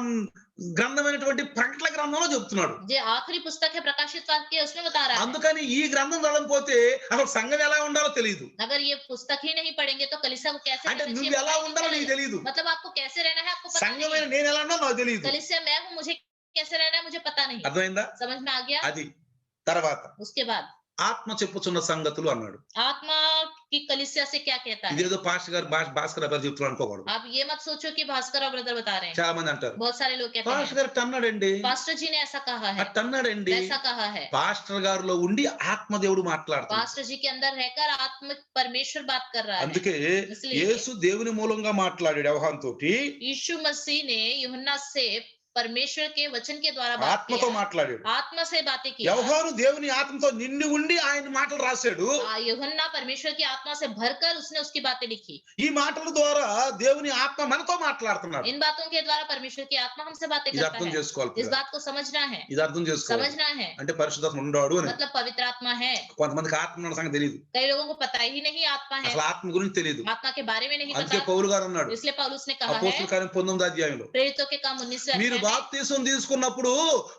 S2: గ్రంథమైనటువంటి ప్రకటన గ్రంథంలో చెప్తున్నాడు.
S1: जो आखिरी पुस्तक है प्रकाशित वाक्य उसमें बता रहा है।
S2: అందుకని ఈ గ్రంథం చదవకపోతే అసలు సంఘం ఎలా ఉండాలో తెలియదు.
S1: अगर ये पुस्तक ही नहीं पढ़ेंगे तो कलीसिया को कैसे
S2: అంటే
S1: रहना
S2: నువ్వు
S1: चाहिए
S2: ఎలా
S1: पता ही
S2: ఉండాలో
S1: नहीं
S2: నీకు
S1: चलेगा।
S2: తెలియదు.
S1: मतलब आपको कैसे रहना है आपको पता
S2: సంఘమైన
S1: नहीं।
S2: నేను ఎలా ఉన్నానో నాకు తెలియదు.
S1: कलीसिया मैं हूँ मुझे कैसे रहना है मुझे पता नहीं।
S2: అర్థమైందా?
S1: समझ में आ गया।
S2: అది తర్వాత
S1: उसके बाद
S2: ఆత్మ చెప్పుచున్న సంగతులు అన్నాడు.
S1: आत्मा की कलीसिया से क्या कहता है।
S2: ఇదేదో పాస్టర్ గారు భాస్కర్ గారు చెప్తున్నాడు అనుకోకూడదు.
S1: आप ये मत सोचो कि भास्कर और ब्रदर बता रहे हैं।
S2: చాలా మంది అంటారు
S1: बहुत सारे लोग कहते
S2: పాస్టర్
S1: हैं
S2: గారు అన్నాడండి,
S1: पास्टर जी ने ऐसा कहा है,
S2: అన్నాడండి.
S1: वैसा कहा है।
S2: పాస్టర్ గారిలో ఉండి ఆత్మదేవుడు మాట్లాడుతున్నాడు.
S1: पास्टर जी के अंदर रहकर आत्म परमेश्वर बात कर रहा है।
S2: అందుకే
S1: इसलिए
S2: యేసు దేవుని మూలంగా మాట్లాడాడు యోహాను తోటి,
S1: यीशु मसीह ने यूहन्ना से परमेश्वर के वचन के द्वारा बात
S2: ఆత్మతో
S1: किया,
S2: మాట్లాడాడు.
S1: आत्मा से बातें की।
S2: యోహాను దేవుని ఆత్మతో నిండి ఉండి ఆయన మాటలు రాశాడు.
S1: यूहन्ना परमेश्वर की आत्मा से भरकर उसने उसकी बातें लिखी।
S2: ఈ మాటల ద్వారా దేవుని ఆత్మ మనతో మాట్లాడుతున్నాడు.
S1: इन बातों के द्वारा परमेश्वर की आत्मा हमसे बातें
S2: ఇది
S1: करता
S2: అర్థం
S1: है।
S2: చేసుకోవాలి.
S1: इस बात को समझना है,
S2: ఇది అర్థం చేసుకోవాలి.
S1: समझना है।
S2: అంటే పరిశుద్ధాత్మ ఉన్నాడు అని.
S1: मतलब पवित्र आत्मा है।
S2: కొంతమందికి ఆత్మ ఉన్న సంగతి తెలియదు.
S1: कई लोगों को पता ही नहीं आत्मा है,
S2: అసలు ఆత్మ గురించి తెలియదు.
S1: आत्मा के बारे में नहीं
S2: అందుకే
S1: पता।
S2: పౌలు గారు అన్నాడు
S1: इसलिए पौलुस ने कहा है
S2: అపోస్తల కార్యం 19వ అధ్యాయంలో,
S1: प्रेरितों के काम 19वें
S2: మీరు
S1: अध्याय में,
S2: బాప్తీసం తీసుకున్నప్పుడు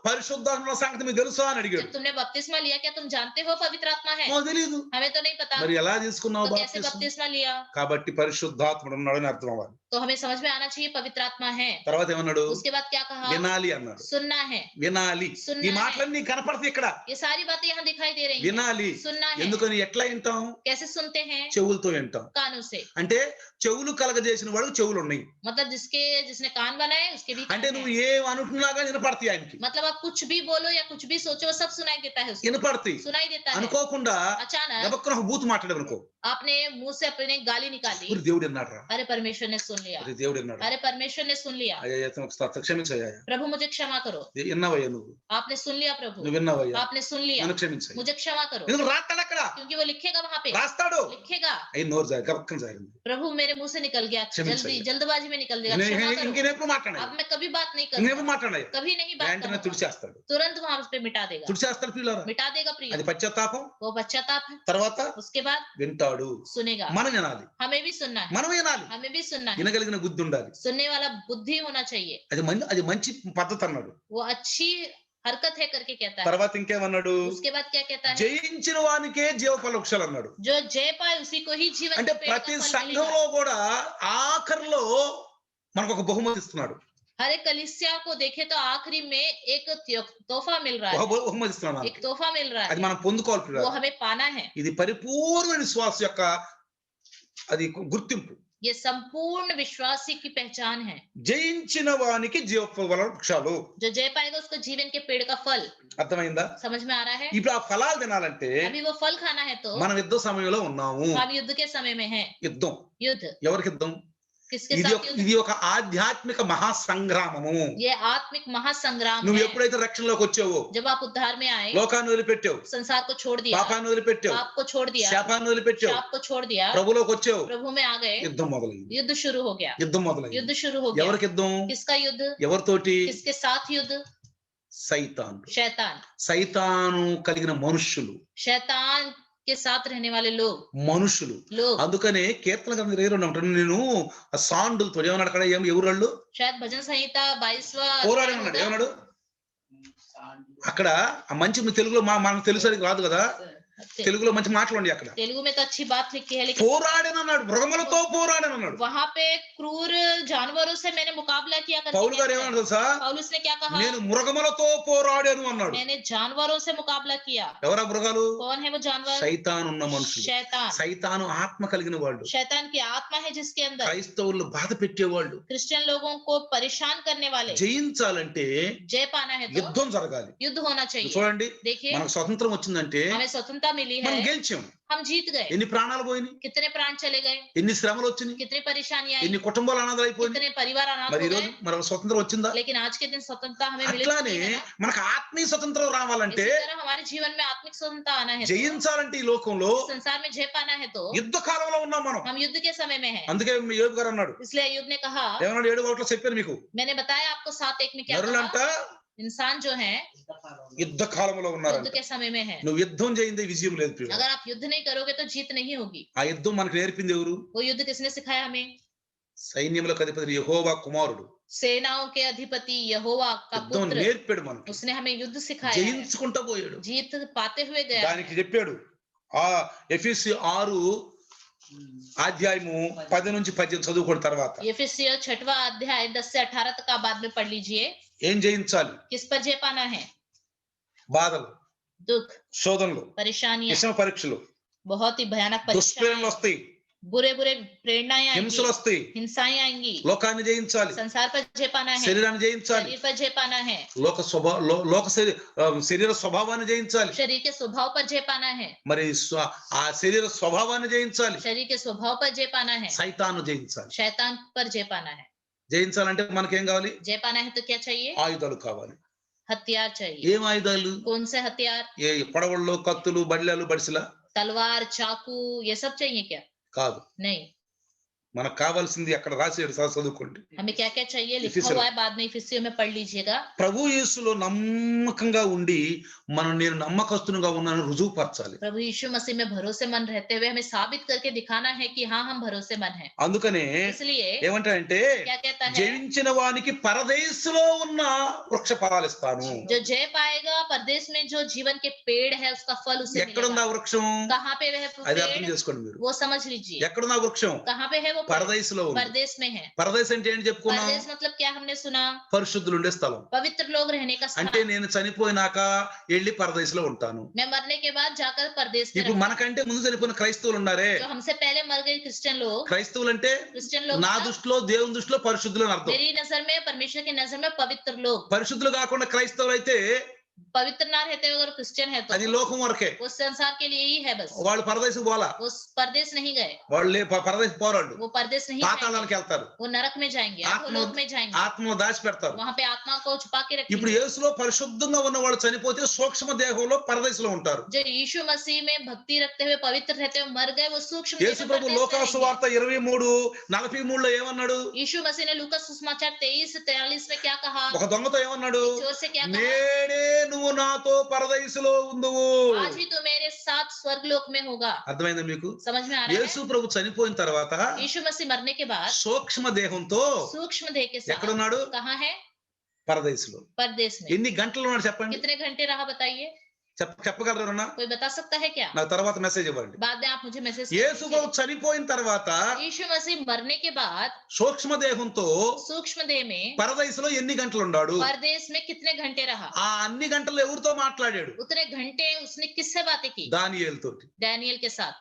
S2: పరిశుద్ధాత్మ సంగతి మీకు తెలుసా అని
S1: जब
S2: అడిగాడు.
S1: तुमने बपतिस्मा लिया क्या तुम जानते हो पवित्र आत्मा है।
S2: మాకు తెలియదు.
S1: हमें तो नहीं पता,
S2: మరి ఎలా తీసుకున్నావు
S1: तो कैसे
S2: బాప్తీసం?
S1: बपतिस्मा लिया।
S2: కాబట్టి పరిశుద్ధాత్ముడు ఉన్నాడని అర్థం అవ్వాలి.
S1: तो हमें समझ में आना चाहिए पवित्र आत्मा है।
S2: తర్వాత ఏమన్నాడు?
S1: उसके बाद क्या कहा,
S2: వినాలి అన్నాడు.
S1: सुनना है।
S2: వినాలి.
S1: సున్నా
S2: ఈ మాటలన్నీ కనపడతాయి ఇక్కడ.
S1: ये सारी बातें यहाँ दिखाई दे रही हैं।
S2: వినాలి.
S1: सुनना है।
S2: ఎందుకని ఎట్లా వింటాం?
S1: कैसे सुनते हैं,
S2: చెవులతో వింటాం.
S1: कानों से।
S2: అంటే చెవులు కలగజేసిన వాడు చెవులు ఉన్నాయి.
S1: मतलब जिसने कान बनाए उसके भी
S2: అంటే
S1: कान
S2: నువ్వు
S1: हैं।
S2: ఏం అనుకున్నా కానీ వినపడతాయి ఆయనకి.
S1: मतलब आप कुछ भी बोलो या कुछ भी सोचो वो सब सुनाई देता है उसको।
S2: వినపడతాయి.
S1: सुनाई देता है।
S2: అనుకోకుండా
S1: अचानक
S2: గబక్కున ఒక బూతు మాట్లాడనుకో,
S1: आपने मुंह से अपने गाली निकाली,
S2: ఊరి దేవుడు విన్నాడు రా,
S1: अरे परमेश्वर ने सुन लिया,
S2: అరే దేవుడు విన్నాడు,
S1: अरे परमेश्वर ने सुन लिया,
S2: అయ్యా క్షమించయ్యా,
S1: प्रभु मुझे क्षमा करो,
S2: విన్నావయ్యా, నువ్వు
S1: आपने सुन लिया प्रभु,
S2: నువ్వు విన్నావయ్యా,
S1: आपने सुन लिया,
S2: నన్ను క్షమించయ్యా.
S1: मुझे क्षमा करो।
S2: ఎందుకు రాస్తాడు అక్కడ,
S1: क्योंकि वो लिखेगा वहां पे,
S2: రాస్తాడు.
S1: लिखेगा
S2: అయ్యి నోరు గబక్కన జారింది.
S1: प्रभु मेरे मुंह से निकल गया,
S2: क्षमा
S1: जल्दी
S2: चाहिए।
S1: जल्दबाजी में निकल गया, क्षमा करो।
S2: ఇంకెప్పుడు మాట్లాడాలి,
S1: अब मैं कभी बात नहीं
S2: ఇంకెప్పుడు
S1: करूंगा,
S2: మాట్లాడాలి,
S1: कभी नहीं बात
S2: వెంటనే
S1: करूंगा,
S2: తుడిచేస్తాడు.
S1: तुरंत वहां पे मिटा देगा,
S2: తుడిచేస్తాడు పిల్లరా.
S1: मिटा देगा प्रिय।
S2: అది పశ్చాత్తాపం.
S1: वो पश्चाताप है।
S2: తర్వాత
S1: उसके बाद
S2: వింటాడు.
S1: सुनेगा।
S2: మనం వినాలి,
S1: हमें भी सुनना है,
S2: మనం వినాలి.
S1: हमें भी सुनना है।
S2: వినగలిగిన బుద్ధి ఉండాలి.
S1: सुनने वाला बुद्धि होना चाहिए,
S2: అది మంచి పద్ధతి అన్నాడు.
S1: वो अच्छी हरकत है करके कहता है।
S2: తర్వాత ఇంకేమన్నాడు?
S1: उसके बाद क्या कहता है,
S2: జయించిన వానికే జీవఫల వృక్షాలు అన్నాడు.
S1: जो जय पाए उसी को ही जीवन
S2: అంటే
S1: के पेड़ का
S2: ప్రతి
S1: फल
S2: సంఘంలో
S1: मिलेगा।
S2: కూడా ఆఖరిలో మనకు ఒక బహుమతి ఇస్తున్నాడు.
S1: हर एक कलीसिया को देखे तो आखिरी में एक तोहफा मिल रहा है,
S2: బహుమతి ఇస్తున్నాడు
S1: एक
S2: మనకి.
S1: तोहफा मिल रहा
S2: అది
S1: है,
S2: మనం పొందుకోవాలి
S1: वो
S2: పిల్లలు.
S1: हमें पाना है।
S2: ఇది పరిపూర్ణ విశ్వాస యొక్క అది గుర్తింపు.
S1: ये संपूर्ण विश्वासी की पहचान है।
S2: జయించిన వానికి జీవఫల వృక్షాలు.
S1: जो जय पाएगा उसको जीवन के पेड़ का फल।
S2: అర్థమైందా?
S1: समझ में आ रहा है?
S2: ఇప్పుడు ఆ ఫలాలు తినాలంటే
S1: अभी वो फल खाना है तो
S2: మనం యుద్ధ సమయంలో ఉన్నాము.
S1: हम युद्ध के समय में हैं।
S2: యుద్ధం
S1: युद्ध
S2: ఎవరికి యుద్ధం?
S1: किसके
S2: ఇది
S1: साथ युद्ध?
S2: ఇది ఒక ఆధ్యాత్మిక మహాసంగ్రామము.
S1: ये आत्मिक महासंग्राम
S2: నువ్వు
S1: है।
S2: ఎప్పుడైతే రక్షణలోకి వచ్చావో,
S1: जब आप उद्धार में आए,
S2: లోకాన్ని వదిలిపెట్టావు,
S1: संसार को छोड़ दिया,
S2: పాపాన్ని వదిలిపెట్టావు,
S1: पाप को छोड़ दिया,
S2: శాపాన్ని వదిలిపెట్టావు,
S1: शाप को छोड़ दिया,
S2: ప్రభులోకి వచ్చావు,
S1: प्रभु में आ गए,
S2: యుద్ధం మొదలైంది.
S1: युद्ध शुरू हो गया।
S2: యుద్ధం మొదలైంది.
S1: युद्ध शुरू हो गया।
S2: ఎవరికి యుద్ధం?
S1: किसका युद्ध?
S2: ఎవరితోటి?
S1: किसके साथ युद्ध?
S2: సైతాను.
S1: शैतान।
S2: సైతాను కలిగిన మనుష్యులు,
S1: शैतान के साथ रहने वाले
S2: మనుషులు.
S1: लोग।
S2: అందుకనే కీర్తన గ్రంథం 22 ఉంటాడు. నేను ఆ సాండులతో ఏమన్నాడు అక్కడ? ఎవరాళ్ళు
S1: शायद भजन संहिता 22वां
S2: పోరాడమన్నాడు. ఏమన్నాడు అక్కడ? ఆ మంచి తెలుగులో మనకు తెలుసు, అది రాదు కదా, తెలుగులో మంచి మాటలు ఉండి అక్కడ.
S1: तेलुगु में तो अच्छी बात लिखी है, लेकिन
S2: పోరాడనన్నాడు, మృగములతో పోరాడనన్నాడు.
S1: वहां पे क्रूर जानवरों से मैंने मुकाबला किया करके
S2: పౌలు గారు
S1: कहता है।
S2: ఏమన్నాడు తెలుసా?
S1: पौलुस ने क्या कहा?
S2: నేను మృగములతో పోరాడాను అన్నాడు.
S1: मैंने जानवरों से मुकाबला किया।
S2: ఎవరా మృగాలు?
S1: कौन है वो जानवर?
S2: సైతాను ఉన్న మనుషులు.
S1: शैतान।
S2: సైతాను ఆత్మ కలిగిన వాళ్ళు,
S1: शैतान की आत्मा है जिसके अंदर।
S2: క్రైస్తవులు బాధ పెట్టేవాళ్ళు.
S1: क्रिश्चियन लोगों को परेशान करने वाले।
S2: జయించాలంటే
S1: जय पाना है तो
S2: యుద్ధం జరగాలి.
S1: युद्ध होना चाहिए।
S2: చూడండి,
S1: देखिए
S2: మనకు స్వతంత్రం వచ్చిందంటే
S1: हमें स्वतंत्रता मिली है,
S2: మనం గెలిచాం.
S1: हम जीत गए।
S2: ఎన్ని ప్రాణాలు పోయినాయి,
S1: कितने प्राण चले गए,
S2: ఎన్ని శ్రమలు వచ్చినాయి,
S1: कितनी परेशानियां आई,
S2: ఎన్ని కుటుంబాలు అనాథలు అయిపోయినాయి.
S1: कितने परिवार अनाथ
S2: మరి
S1: हो
S2: ఈ రోజు
S1: गए।
S2: మనకు స్వతంత్రం వచ్చిందా?
S1: लेकिन आज के दिन स्वतंत्रता हमें मिली
S2: అట్లానే
S1: नहीं है ना?
S2: మనకు ఆత్మీయ స్వతంత్రం రావాలంటే,
S1: इसी तरह हमारे जीवन में आत्मिक स्वतंत्रता आना है तो,
S2: జయించాలంటే ఈ లోకంలో
S1: संसार में जय पाना है तो
S2: యుద్ధ కాలంలో ఉన్నాం మనం.
S1: हम युद्ध के समय में हैं।
S2: అందుకే యోబు గారు అన్నాడు,
S1: इसलिए अय्यूब ने कहा,
S2: ఏమన్నాడు? 7:1 చెప్పాను మీకు,
S1: मैंने बताया आपको 7:1 में क्या
S2: నరులంట
S1: कहा? इंसान जो है
S2: యుద్ధ కాలంలో ఉన్నారు.
S1: युद्ध के समय में है।
S2: నువ్వు యుద్ధం చేయిందే విజయం లేదు ప్రియుడు.
S1: अगर आप युद्ध नहीं करोगे तो जीत नहीं होगी।
S2: ఆ యుద్ధం మనకు నేర్పింది ఎవరు?
S1: वो युद्ध किसने सिखाया हमें?
S2: సైన్యములకు అధిపతి యెహోవా కుమారుడు.
S1: सेनाओं के अधिपति यहोवा का
S2: యుద్ధం
S1: पुत्र,
S2: నేర్పాడు మనకి,
S1: उसने हमें युद्ध सिखाया है,
S2: జయించుకుంటూ పోయాడు.
S1: जीत पाते हुए गया है।
S2: దానికి చెప్పాడు ఆ ఎఫెసీ 6:10-18 చదువుకున్న తర్వాత
S1: एफिसियों 6वां अध्याय 10 से 18 तक आप बाद में पढ़ लीजिए।
S2: ఏం జయించాలి?
S1: किस पर जय पाना है?
S2: బాధలు,
S1: दुख,
S2: శోధనలు,
S1: परेशानियां,
S2: విషమ పరీక్షలు,
S1: बहुत ही भयानक परीक्षाएं,
S2: దుష్ప్రేరణలు వస్తాయి,
S1: बुरे बुरे प्रेरणाएं आएंगी,
S2: హింసలు వస్తాయి.
S1: हिंसाएं आएंगी।
S2: లోకాన్ని జయించాలి,
S1: संसार पर जय पाना है,
S2: శరీరాన్ని జయించాలి,
S1: शरीर पर जय पाना है,
S2: శరీర స్వభావాన్ని జయించాలి,
S1: शरीर के स्वभाव पर जय पाना है,
S2: మరి ఆ శరీర స్వభావాన్ని జయించాలి,
S1: शरीर के स्वभाव पर जय पाना है,
S2: సైతాను జయించాలి.
S1: शैतान पर जय पाना है।
S2: జయించాలంటే మనకేం కావాలి?
S1: जय पाना है तो क्या चाहिए?
S2: ఆయుధాలు కావాలి.
S1: हथियार चाहिए।
S2: ఏం ఆయుధాలు?
S1: कौन से हथियार?
S2: ఏ పడవళ్ళు, కత్తులు, బళ్ళాలు, బడిసెలా?
S1: तलवार, चाकू, ये सब चाहिए क्या?
S2: కాదు.
S1: नहीं।
S2: మనకు కావాల్సింది అక్కడ రాసేడు, చదువుకోండి.
S1: हमें क्या क्या चाहिए लिखा हुआ है, बाद में इफिसियों में पढ़ लीजिएगा।
S2: ప్రభు యేసులో నమ్మకంగా ఉండి నేను నమ్మకస్తునిగా ఉన్నానని రుజువుపరచాలి.
S1: प्रभु यीशु मसीह में भरोसेमंद रहते हुए हमें साबित करके दिखाना है कि हाँ हम भरोसेमंद हैं।
S2: అందుకనే
S1: इसलिए
S2: ఏమంటాడంటే
S1: क्या कहता है?
S2: జయించిన వానికి పరదేశంలో ఉన్న వృక్ష ఫలాలు ఇస్తాను.
S1: जो जय पाएगा परदेश में जो जीवन के पेड़ है उसका फल उसे
S2: ఎక్కడుందా
S1: मिलेगा।
S2: వృక్షం?
S1: कहाँ पे वह
S2: అది అర్థం
S1: पेड़,
S2: చేసుకోండి మీరు.
S1: वो समझ लीजिए।
S2: ఎక్కడుందా వృక్షం?
S1: कहाँ पे है वो पेड़?
S2: పరదేశంలో ఉంది.
S1: परदेश में है।
S2: పరదేశం అంటే ఏంటి చెప్పుకున్నాం?
S1: परदेश मतलब क्या हमने सुना?
S2: పరిశుద్ధులు ఉండే స్థలం.
S1: पवित्र लोग रहने का
S2: అంటే
S1: स्थान।
S2: నేను చనిపోయినాక వెళ్ళి పరదేశంలో ఉంటాను.
S1: मैं मरने के बाद जाकर परदेश में
S2: ఇప్పుడు
S1: रहूंगा।
S2: మనకంటే ముందు చనిపోయిన క్రైస్తవులు ఉన్నారే,
S1: जो हमसे पहले मर गए क्रिश्चियन लोग,
S2: క్రైస్తవులు అంటే
S1: क्रिश्चियन लोग
S2: నా
S1: मतलब
S2: దృష్టిలో దేవుని దృష్టిలో పరిశుద్ధులు అని అర్థం.
S1: मेरी नजर में, परमेश्वर की नजर में पवित्र लोग।
S2: పరిశుద్ధులు కాకుండా క్రైస్తవులు అయితే
S1: पवित्र ना रहते हुए अगर क्रिश्चियन है तो
S2: అది లోకం వరకే.
S1: वो संसार के लिए ही है बस।
S2: వాళ్ళు పరదేశం పోలా,
S1: वो परदेश नहीं गए,
S2: వాళ్ళు పరదేశం పోరాడు,
S1: वो परदेश नहीं
S2: పాతాళానికి
S1: जाएंगे,
S2: వెళ్తారు,
S1: वो नरक में जाएंगे, लोक में जाएंगे,
S2: ఆత్మను దాచిపెడతారు.
S1: वहां पे आत्मा को छुपा के
S2: ఇప్పుడు
S1: रखेंगे।
S2: యేసులో పరిశుద్ధంగా ఉన్న వాళ్ళు చనిపోతే సూక్ష్మ దేహంలో పరదేశంలో ఉంటారు.
S1: जो यीशु मसीह में भक्ति रखते हुए पवित्र रहते हुए मर गए, वो सूक्ष्म देह
S2: యేసు
S1: में
S2: ప్రభు
S1: परदेश में
S2: లోకాసు
S1: रहेंगे।
S2: వార్త 23:43 ఏమన్నాడు?
S1: यीशु मसीह ने लूका सुसमाचार 23:43 में क्या कहा?
S2: ఒక దొంగతో ఏమన్నాడు?
S1: चोर से क्या कहा?
S2: నేడే నువ్వు నాతో పరదేశంలో ఉందువు.
S1: आज ही तो मेरे साथ स्वर्गलोक में होगा।
S2: అర్థమైందా మీకు?
S1: समझ में आ रहा
S2: యేసు ప్రభు చనిపోయిన తర్వాత
S1: है? यीशु मसीह मरने के बाद
S2: సూక్ష్మ దేహంతో
S1: सूक्ष्म देह के साथ
S2: ఎక్కడున్నాడు?
S1: कहाँ है?
S2: పరదేశంలో.
S1: परदेश में।
S2: ఎన్ని గంటలు ఉన్నాడు చెప్పండి?
S1: कितने घंटे रहा बताइए?
S2: చెప్పగలరా?
S1: कोई बता सकता है क्या?
S2: నాకు తర్వాత మెసేజ్ ఇవ్వండి.
S1: बाद में आप मुझे मैसेज
S2: యేసు ప్రభు చనిపోయిన తర్వాత
S1: यीशु मसीह मरने के बाद
S2: సూక్ష్మ దేహంతో
S1: सूक्ष्म देह में
S2: పరదేశంలో ఎన్ని గంటలు ఉన్నాడు?
S1: परदेश में कितने घंटे रहा?
S2: ఆ అన్ని గంటలు ఎవరితో మాట్లాడాడు?
S1: उतने घंटे उसने किससे बातें की?
S2: దానియేలు తోటి,
S1: डैनियल के साथ,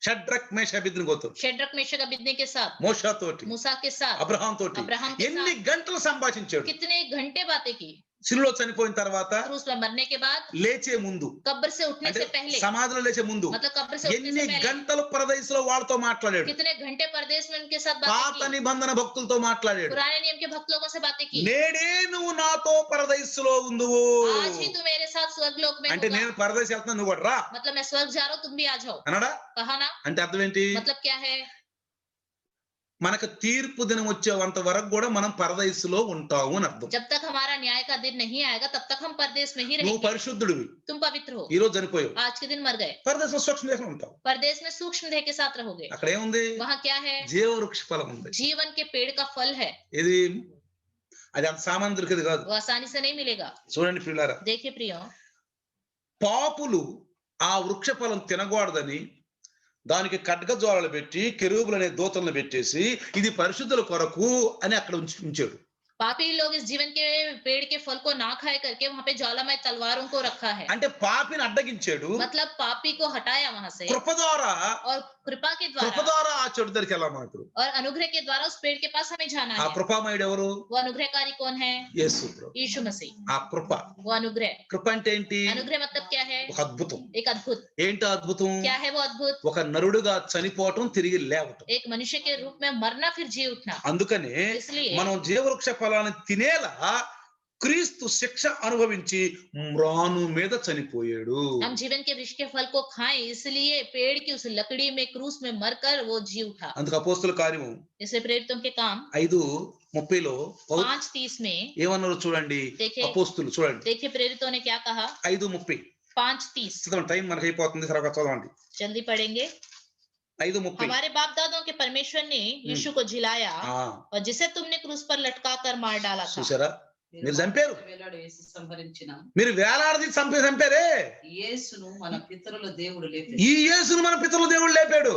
S2: షడ్రక్ మేషక్ అబేద్నెగోతో,
S1: शेड्रक मेशक अबेदनगो के साथ,
S2: మోషే తోటి,
S1: मूसा के साथ,
S2: అబ్రహాం తోటి
S1: अब्राहम के
S2: ఎన్ని
S1: साथ
S2: గంటలు సంభాషించాడు?
S1: कितने घंटे बातें की?
S2: శిలువలో చనిపోయిన తర్వాత
S1: क्रूस में मरने के बाद,
S2: లేచే ముందు,
S1: कब्र से उठने
S2: అంటే
S1: से पहले,
S2: సమాధిలో లేచే ముందు
S1: मतलब कब्र से उठने
S2: ఎన్ని
S1: से पहले
S2: గంటలు పరదేశంలో వాళ్ళతో మాట్లాడాడు?
S1: कितने घंटे परदेश में उनके साथ
S2: పాత
S1: बातें की?
S2: నిబంధన భక్తులతో మాట్లాడాడు.
S1: पुराने नियम के भक्त लोगों से बातें की।
S2: నేడే నువ్వు నాతో పరదేశంలో ఉందువు.
S1: आज ही तू मेरे साथ स्वर्गलोक में
S2: అంటే
S1: होगा।
S2: నేను పరదేశం వెళ్తున్నా, నువ్వు కూడా రా
S1: मतलब मैं स्वर्ग जा रहा हूँ, तुम भी आ जाओ।
S2: అన్నాడా?
S1: कहा ना?
S2: అంటే అర్థం ఏంటి?
S1: मतलब क्या है?
S2: మనకు తీర్పు దినం వచ్చేంత వరకు కూడా మనం పరదేశంలో ఉంటాము అని అర్థం.
S1: जब तक हमारा न्याय का दिन नहीं आएगा तब तक हम परदेश में ही
S2: నువ్వు
S1: रहेंगे।
S2: పరిశుద్ధుడివి,
S1: तुम पवित्र हो,
S2: ఈ రోజు చనిపోయావు,
S1: आज के दिन मर गए,
S2: పరదేశంలో సూక్ష్మ దేహంలో ఉంటావు.
S1: परदेश में सूक्ष्म देह के साथ रहोगे।
S2: అక్కడ ఏముంది?
S1: वहाँ क्या है?
S2: జీవ వృక్ష ఫలం ఉంది.
S1: जीवन के पेड़ का फल है,
S2: ఇది అది అంత సామాన్య దొరికేది కాదు.
S1: वो आसानी से नहीं मिलेगा।
S2: చూడండి ప్రియులారా,
S1: देखिए प्रियो,
S2: పాపులు ఆ వృక్ష ఫలం తినకూడదని దానికి ఖడ్గజ్వాలలు పెట్టి కెరూబులు అనే దూతలను పెట్టేసి ఇది పరిశుద్ధుల కొరకు అని అక్కడ ఉంచాడు.
S1: पापी लोग इस जीवन के पेड़ के फल को ना खाए करके वहाँ पे ज्वालामय तलवारों को रखा है।
S2: అంటే పాపిని అడ్డగించాడు,
S1: मतलब पापी को हटाया वहाँ से,
S2: కృప ద్వారా
S1: और कृपा के
S2: కృప
S1: द्वारा
S2: ద్వారా ఆ చెడు దగ్గరికి వెళ్ళాము. ఇప్పుడు
S1: और अनुग्रह के द्वारा उस पेड़ के पास हमें जाना
S2: ఆ
S1: है।
S2: కృపామయుడు ఎవరు?
S1: वो अनुग्रहकारी कौन है?
S2: యేసు ప్రభు.
S1: यीशु मसीह।
S2: ఆ కృప,
S1: वो अनुग्रह,
S2: కృప అంటే ఏంటి?
S1: अनुग्रह मतलब क्या है?
S2: ఒక అద్భుతం.
S1: एक अद्भुत।
S2: ఏంటి అద్భుతం?
S1: क्या है वो अद्भुत?
S2: ఒక నరుడుగా చనిపోవటం, తిరిగి లేవటం.
S1: एक मनुष्य के रूप में मरना फिर जी उठना।
S2: అందుకనే
S1: इसलिए
S2: మనం జీవవృక్ష ఫలాన్ని తినేలా క్రీస్తు శిక్ష అనుభవించి మ్రాను మీద చనిపోయాడు.
S1: हम जीवन के वृक्ष के फल को खाएं, इसलिए पेड़ की उस लकड़ी में क्रूस में मरकर वो जी उठा।
S2: అందుకు అపోస్తుల కార్యము
S1: इसलिए प्रेरितों के काम
S2: 5:30
S1: 5:30 में
S2: ఏమన్నారో చూడండి.
S1: देखिए,
S2: అపోస్తులు చూడండి
S1: देखिए प्रेरितों ने क्या कहा?
S2: 5:30.
S1: 5:30
S2: చదవండి, టైం మనకి అయిపోతుంది, తర్వాత చదవండి.
S1: जल्दी पढ़ेंगे।
S2: 5:30
S1: हमारे बाप दादों के परमेश्वर ने यीशु को जिलाया और जिसे तुमने क्रूस पर लटका कर मार डाला था।
S2: చూసారా మీరు చంపారు,
S3: వేలాడవేసి సంహరించిన
S2: మీరు వేలాడది చంపారే.
S3: యేసును మన పితరుల దేవుడు లేపాడు.
S2: ఈ యేసును మన పితరుల దేవుడు లేపాడు.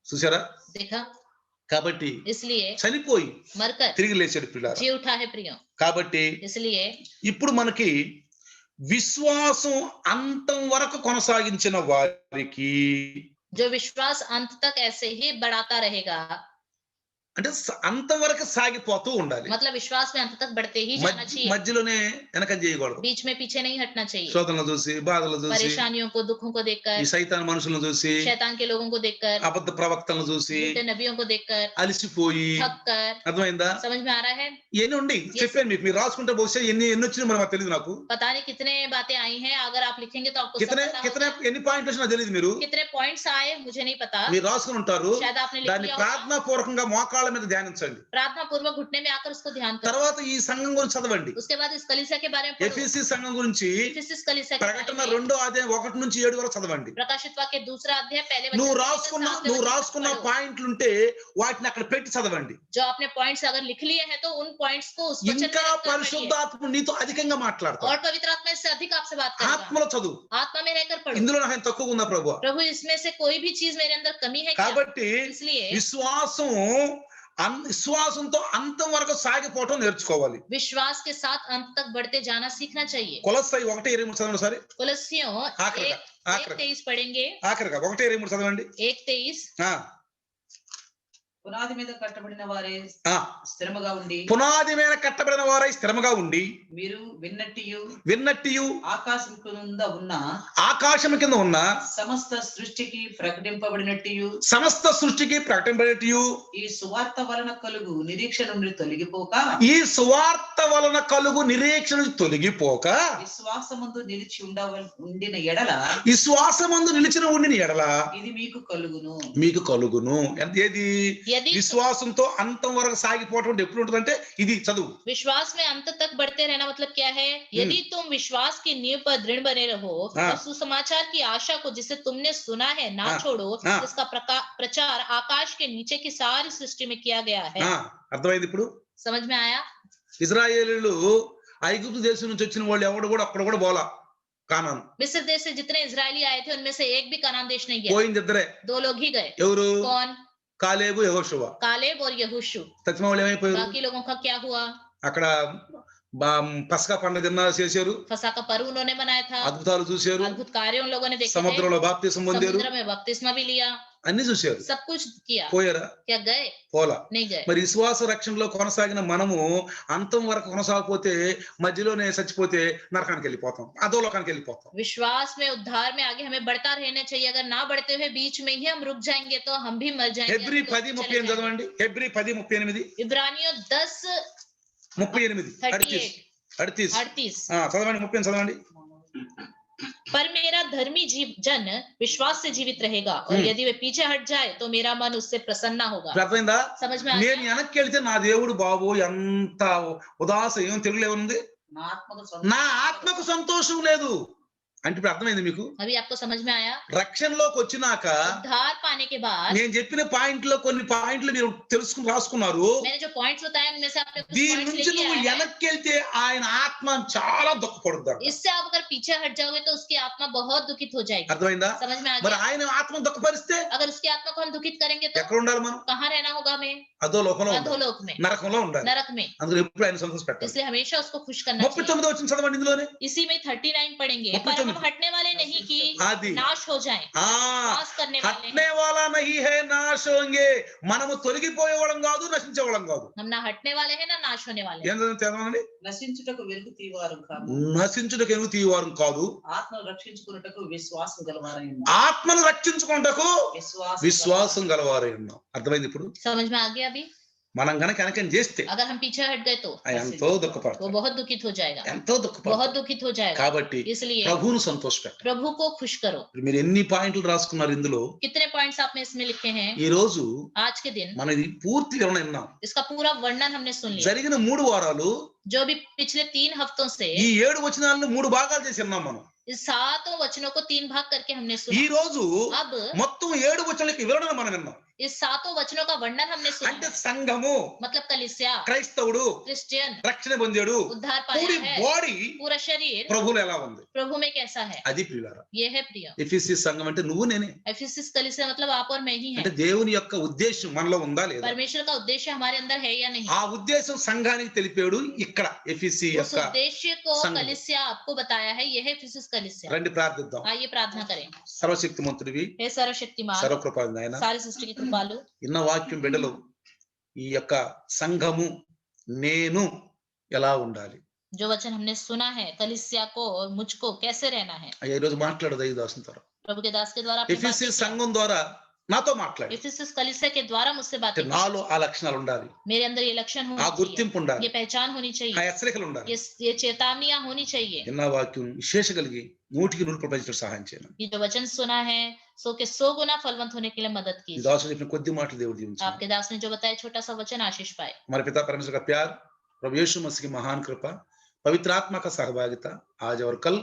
S2: చూసారా?
S1: देखा?
S2: కాబట్టి
S1: इसलिए
S2: చనిపోయి
S1: मरकर
S2: తిరిగి లేచాడు పిల్లారా.
S1: जी उठा है प्रियो।
S2: కాబట్టి
S1: इसलिए
S2: ఇప్పుడు మనకి విశ్వాసం అంతం వరకు కొనసాగించిన వారికి,
S1: जो विश्वास अंत तक ऐसे ही बढ़ाता रहेगा,
S2: అంటే అంతం వరకు సాగిపోతూ ఉండాలి.
S1: मतलब विश्वास में अंत तक बढ़ते ही जाना चाहिए,
S2: మధ్యలోనే వెనకం చేయకూడదు.
S1: बीच में पीछे नहीं हटना चाहिए।
S2: శోధనలు చూసి, బాధలు చూసి,
S1: परेशानियों को, दुखों को देखकर,
S2: ఈ సైతాన్ మనుషులను చూసి,
S1: शैतान के लोगों को देखकर,
S2: అబద్ధ ప్రవక్తలను చూసి,
S1: झूठे नबियों को देखकर
S2: అలసిపోయి,
S1: थक कर,
S2: అర్థమైందా?
S1: समझ में आ रहा है?
S2: ఎన్ని ఉండి చెప్పాను మీకు, మీరు రాసుకుంటే బహుశా ఎన్ని వచ్చినా మరి నాకు తెలియదు. నాకు
S1: पता नहीं कितने बातें आई हैं, अगर आप लिखेंगे तो आपको सब
S2: కితనే
S1: पता
S2: కితనే
S1: होगा।
S2: ఎన్ని పాయింట్లు వచ్చినా తెలియదు. మీరు
S1: कितने पॉइंट्स आए मुझे नहीं पता,
S2: మీరు రాసుకుని ఉంటారు.
S1: शायद आपने लिख
S2: దాన్ని
S1: लिया होगा।
S2: ప్రార్థనా పూర్వకంగా మోకాళ్ళ మీద ధ్యానించండి.
S1: प्रार्थना पूर्वक घुटने में आकर उसको ध्यान करो।
S2: తర్వాత ఈ సంఘం గురించి చదవండి.
S1: उसके बाद इस कलीसिया के बारे में पढ़ो।
S2: ఎఫెసీ సంఘం గురించి
S1: इफिसिस कलीसिया के बारे
S2: ప్రకటన
S1: में
S2: 2వ అధ్యాయం 1 నుంచి 7 వరకు చదవండి.
S1: प्रकाशित वाक्य 2रा अध्याय पहले वचन
S2: నువ్వు
S1: से लेकर
S2: రాసుకున్న
S1: 7वें वचन तक पढ़ो।
S2: పాయింట్లు ఉంటే వాటిని అక్కడ పెట్టి చదవండి.
S1: जो आपने पॉइंट्स अगर लिख लिए हैं तो उन पॉइंट्स को उस वचन में
S2: ఇంకా
S1: रखकर पढ़िए।
S2: పరిశుద్ధాత్మ నీతో అధికంగా మాట్లాడతాడు.
S1: और पवित्र आत्मा इससे अधिक आपसे बात करेगा।
S2: ఆత్మలో చదువు.
S1: आत्मा में रहकर पढ़ो।
S2: ఇందులో నాకు తక్కువ ఉందా ప్రభు?
S1: प्रभु इसमें से कोई भी चीज मेरे अंदर कमी है क्या?
S2: కాబట్టి
S1: इसलिए
S2: విశ్వాసంతో అంతం వరకు సాగిపోవటం నేర్చుకోవాలి.
S1: विश्वास के साथ अंत तक बढ़ते जाना सीखना चाहिए।
S2: కొలస్సై 1:23 చదవండి సారి.
S1: कुलस्सियों
S2: आखिर का
S1: 1:23 पढ़ेंगे।
S2: ఆఖరిగా 1:23 చదవండి.
S1: 1:23
S3: పునాది మీద కట్టబడిన వారే స్థిరముగా ఉండి,
S2: పునాది మీద కట్టబడిన వారై స్థిరముగా ఉండి,
S3: మీరు
S2: విన్నట్టియు
S3: ఆకాశం కింద ఉన్న సమస్త సృష్టికి ప్రకటింపబడినట్టు ఈ సువార్త వలన కలుగు నిరీక్షణ నుండి తొలగిపోక విశ్వాసమందు ఉండిన ఎడల ఇది మీకు కలుగును. ఏది?
S2: విశ్వాసంతో అంతం వరకు సాగిపోవటం ఎప్పుడు ఉంటుందంటే ఇది చదువు.
S1: विश्वास में अंत तक बढ़ते रहना मतलब क्या है? यदि तुम विश्वास की नींव पर दृढ़ बने रहो और सुसमाचार की आशा को जिसे तुमने सुना है ना छोड़ो, जिसका प्रचार आकाश के नीचे की सारी सृष्टि में किया गया है।
S2: అర్థమైంది ఇప్పుడు?
S1: समझ में आया?
S2: ఇశ్రాయేలీయులు ఐగుప్తు దేశం నుంచి వచ్చిన వాళ్ళు ఎవడు కూడా అక్కడ కూడా పోలా కానాను.
S1: मिस्र देश से जितने इजरायली आए थे उनमें से एक भी कनान देश नहीं गया।
S2: పోయింది ఇద్దరే.
S1: 2 लोग ही गए।
S2: ఎవరు?
S1: कौन?
S2: కాలేబు, యెహోషువ.
S1: कालेब और यहोशू।
S2: తత్మ వాళ్ళు ఏమైపోయారు?
S1: बाकी लोगों का क्या हुआ?
S2: అక్కడ పస్కా పండుగ చేశారు,
S1: फसह का पर्व उन्होंने मनाया था,
S2: అద్భుతాలు చూశారు,
S1: अद्भुत कार्य उन लोगों ने देखे,
S2: సముద్రంలో బాప్తిసం పొందారు,
S1: समुद्र में बपतिस्मा भी लिया,
S2: అన్ని చూశారు.
S1: सब कुछ किया।
S2: పోయారా?
S1: क्या गए?
S2: పోలా.
S1: नहीं गए।
S2: మరి విశ్వాస రక్షణలో కొనసాగిన మనము అంతం వరకు కొనసాగపోతే మధ్యలోనే చచ్చిపోతే నరకానికి వెళ్ళిపోతాం, అధోలోకానికి వెళ్ళిపోతాం.
S1: विश्वास में उद्धार में आगे हमें बढ़ता रहना चाहिए। अगर ना बढ़ते हुए बीच में ही हम रुक जाएंगे तो हम भी मर जाएंगे।
S2: హెబ్రీ 10:38 చదవండి. హెబ్రీ 10:38.
S1: इब्रानियों
S2: 10:38 38 చదవండి. 30 చదవండి.
S1: पर मेरा धर्मी जन विश्वास से जीवित रहेगा और यदि वे पीछे हट जाए तो मेरा मन उससे प्रसन्न होगा।
S2: అర్థమైందా?
S1: समझ में आ
S2: నేను
S1: गया?
S2: వెనక్కి వెళ్తే నా దేవుడు బాబు ఎంత ఉదాసయం తెలుగులో ఉంది, నా ఆత్మకు సంతోషం లేదు అంటే ఇప్పుడు అర్థమైంది మీకు?
S1: अभी आपको समझ में आया?
S2: రక్షణలోకి వచ్చినాక
S1: उद्धार पाने के बाद
S2: నేను చెప్పిన పాయింట్లో కొన్ని పాయింట్లు మీరు తెలుసుకుని రాసుకున్నారు.
S1: मैंने जो पॉइंट्स बताए उनमें से आपने कुछ
S2: దీని
S1: पॉइंट्स
S2: నుంచి
S1: लिख
S2: నువ్వు
S1: लिया है।
S2: వెనక్కి వెళ్తే ఆయన ఆత్మ చాలా దుఃఖపడుద్దాం.
S1: इससे आप अगर पीछे हट जाओगे तो उसकी आत्मा बहुत दुखित हो जाएगी।
S2: అర్థమైందా?
S1: समझ में आ
S2: మరి
S1: गया?
S2: ఆయన ఆత్మ దుఃఖపరిస్తే
S1: अगर उसकी आत्मा को हम दुखित करेंगे तो
S2: ఎక్కడ ఉండాలి మనం?
S1: कहाँ रहना होगा हमें?
S2: అధోలోకంలో ఉండాలి,
S1: अधोलोक में,
S2: నరకంలో ఉండాలి.
S1: नरक में।
S2: అందులో ఎప్పుడు ఆయన సంతోష పెట్టాలి.
S1: इसलिए हमेशा उसको खुश करना चाहिए।
S2: 39 వచ్చిన చదవండి. ఇందులోనే
S1: इसी में 39 पढ़ेंगे। पर हम हटने वाले नहीं कि
S2: आदि
S1: नाश हो जाए, नाश करने वाले
S2: హట్నే
S1: हैं।
S2: వాలా నహీ హే నాశ హోంగే. మనము తొలగిపోయేవాళ్ళం కాదు, నశించేవాళ్ళం కాదు.
S1: हम ना హटने वाले हैं ना नाश होने वाले हैं।
S2: ఏం చదవండి.
S3: నశించుటకు వెలుగు తీవారు కాదు,
S2: నశించుటకు ఎరుగు తీయవారం కాదు,
S3: ఆత్మను రక్షించుకున్నటకు విశ్వాసం గలవారై ఉన్నారు.
S2: ఆత్మను రక్షించుకుంటకు విశ్వాసం గలవారై ఉన్నాం. అర్థమైంది ఇప్పుడు?
S1: समझ में आ गया? अभी
S2: మనం గనక వెనకం చేస్తే
S1: अगर हम पीछे हट गए तो
S2: ఎంతో
S1: वो
S2: దుఃఖపడతాం,
S1: बहुत दुखित हो जाएगा,
S2: ఎంతో దుఃఖపడతాం.
S1: बहुत दुखित हो जाएगा।
S2: కాబట్టి
S1: इसलिए
S2: ప్రభువును సంతోషపెట్టాలి.
S1: प्रभु को खुश करो।
S2: మీరు ఎన్ని పాయింట్లు రాసుకున్నారు ఇందులో?
S1: कितने पॉइंट्स आपने इसमें लिखे हैं?
S2: ఈ రోజు
S1: आज के दिन
S2: మనది పూర్తిగా విన్నాం.
S1: इसका पूरा वर्णन हमने सुन लिया।
S2: జరిగిన 3 వారాలు
S1: जो भी पिछले 3 हफ्तों से
S2: ఈ 7 వచనాలను 3 భాగాలు చేసి ఉన్నాం మనం.
S1: इस 7 वचनों को 3 भाग करके हमने
S2: ఈ
S1: सुना।
S2: రోజు
S1: अब
S2: మొత్తం 7 వచనాలకి వివరణ మనం విన్నాం.
S1: इस 7 वचनों का वर्णन हमने सुना
S2: అంటే
S1: है।
S2: సంఘము,
S1: मतलब कलीसिया,
S2: క్రైస్తవుడు,
S1: क्रिश्चियन,
S2: రక్షణ పొందాడు,
S1: उद्धार
S2: పూరి
S1: पाया है,
S2: బాడీ
S1: पूरा शरीर
S2: ప్రభువులో ఎలా ఉంది,
S1: प्रभु में कैसा है,
S2: అది ప్రియులారా.
S1: ये है प्रिय।
S2: ఎఫెసీ సంఘం అంటే నువ్వు నేనే.
S1: एफिसस कलीसिया मतलब आप और मैं ही
S2: అంటే
S1: हैं।
S2: దేవుని యొక్క ఉద్దేశం మనలో ఉందా లేదా?
S1: परमेश्वर का उद्देश्य हमारे अंदर है या नहीं?
S2: ఆ ఉద్దేశం సంఘానికి తెలిపాడు ఇక్కడ ఎఫెసీ
S1: उस
S2: యొక్క.
S1: उद्देश्य को
S2: संघ।
S1: कलीसिया आपको बताया है, ये है एफिसस कलीसिया।
S2: రండి ప్రార్థిద్దాం.
S1: आइए प्रार्थना करें।
S2: సర్వశక్తిమంతుడివి,
S1: हे सर्वशक्तिमान,
S2: సర్వకృపాళు నాయన,
S1: सारी सृष्टि की कृपालु,
S2: ఇన్న వాక్యం బిడ్డలు ఈ యొక్క సంఘము నేను ఎలా ఉండాలి
S1: जो वचन हमने सुना है कलीसिया को और मुझको कैसे रहना है,
S2: అయ్యా ఈ రోజు మాట్లాడదు ఈ దాసుని ద్వారా.
S1: प्रभु के दास के द्वारा आपने
S2: ఎఫెసీ
S1: बातें किया।
S2: సంఘం ద్వారా నాతో మాట్లాడి
S1: एफिसस कलीसिया के द्वारा मुझसे
S2: అంటే
S1: बातें की।
S2: నాలో ఆ లక్షణాలు ఉండాలి,
S1: मेरे अंदर ये लक्षण
S2: ఆ
S1: होनी चाहिए,
S2: గుర్తింపు ఉండాలి,
S1: ये पहचान होनी
S2: ఆ
S1: चाहिए,
S2: హెచ్చరికలు ఉండాలి.
S1: ये चेतावनियां होनी चाहिए।
S2: ఇన్న వాక్యం విశేష కలిగి 100కి 100 ప్రపంచం సహాయం చేయండి.
S1: ये जो वचन सुना है सो के 100 गुना फलवंत होने के लिए मदद
S2: ఈ
S1: कीजिए।
S2: దాసుడు చెప్పిన కొద్ది మాటలు దేవుడు దీవించండి.
S1: आपके दास ने जो बताया छोटा सा वचन आशीष पाए।
S2: हमारे पिता परमेश्वर का प्यार, प्रभु यीशु मसीह की महान कृपा, पवित्र आत्मा का सहभागिता आज और कल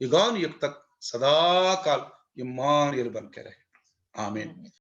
S2: युगान युग तक सदा काल इम्मानुएल बन के रहे. आमीन.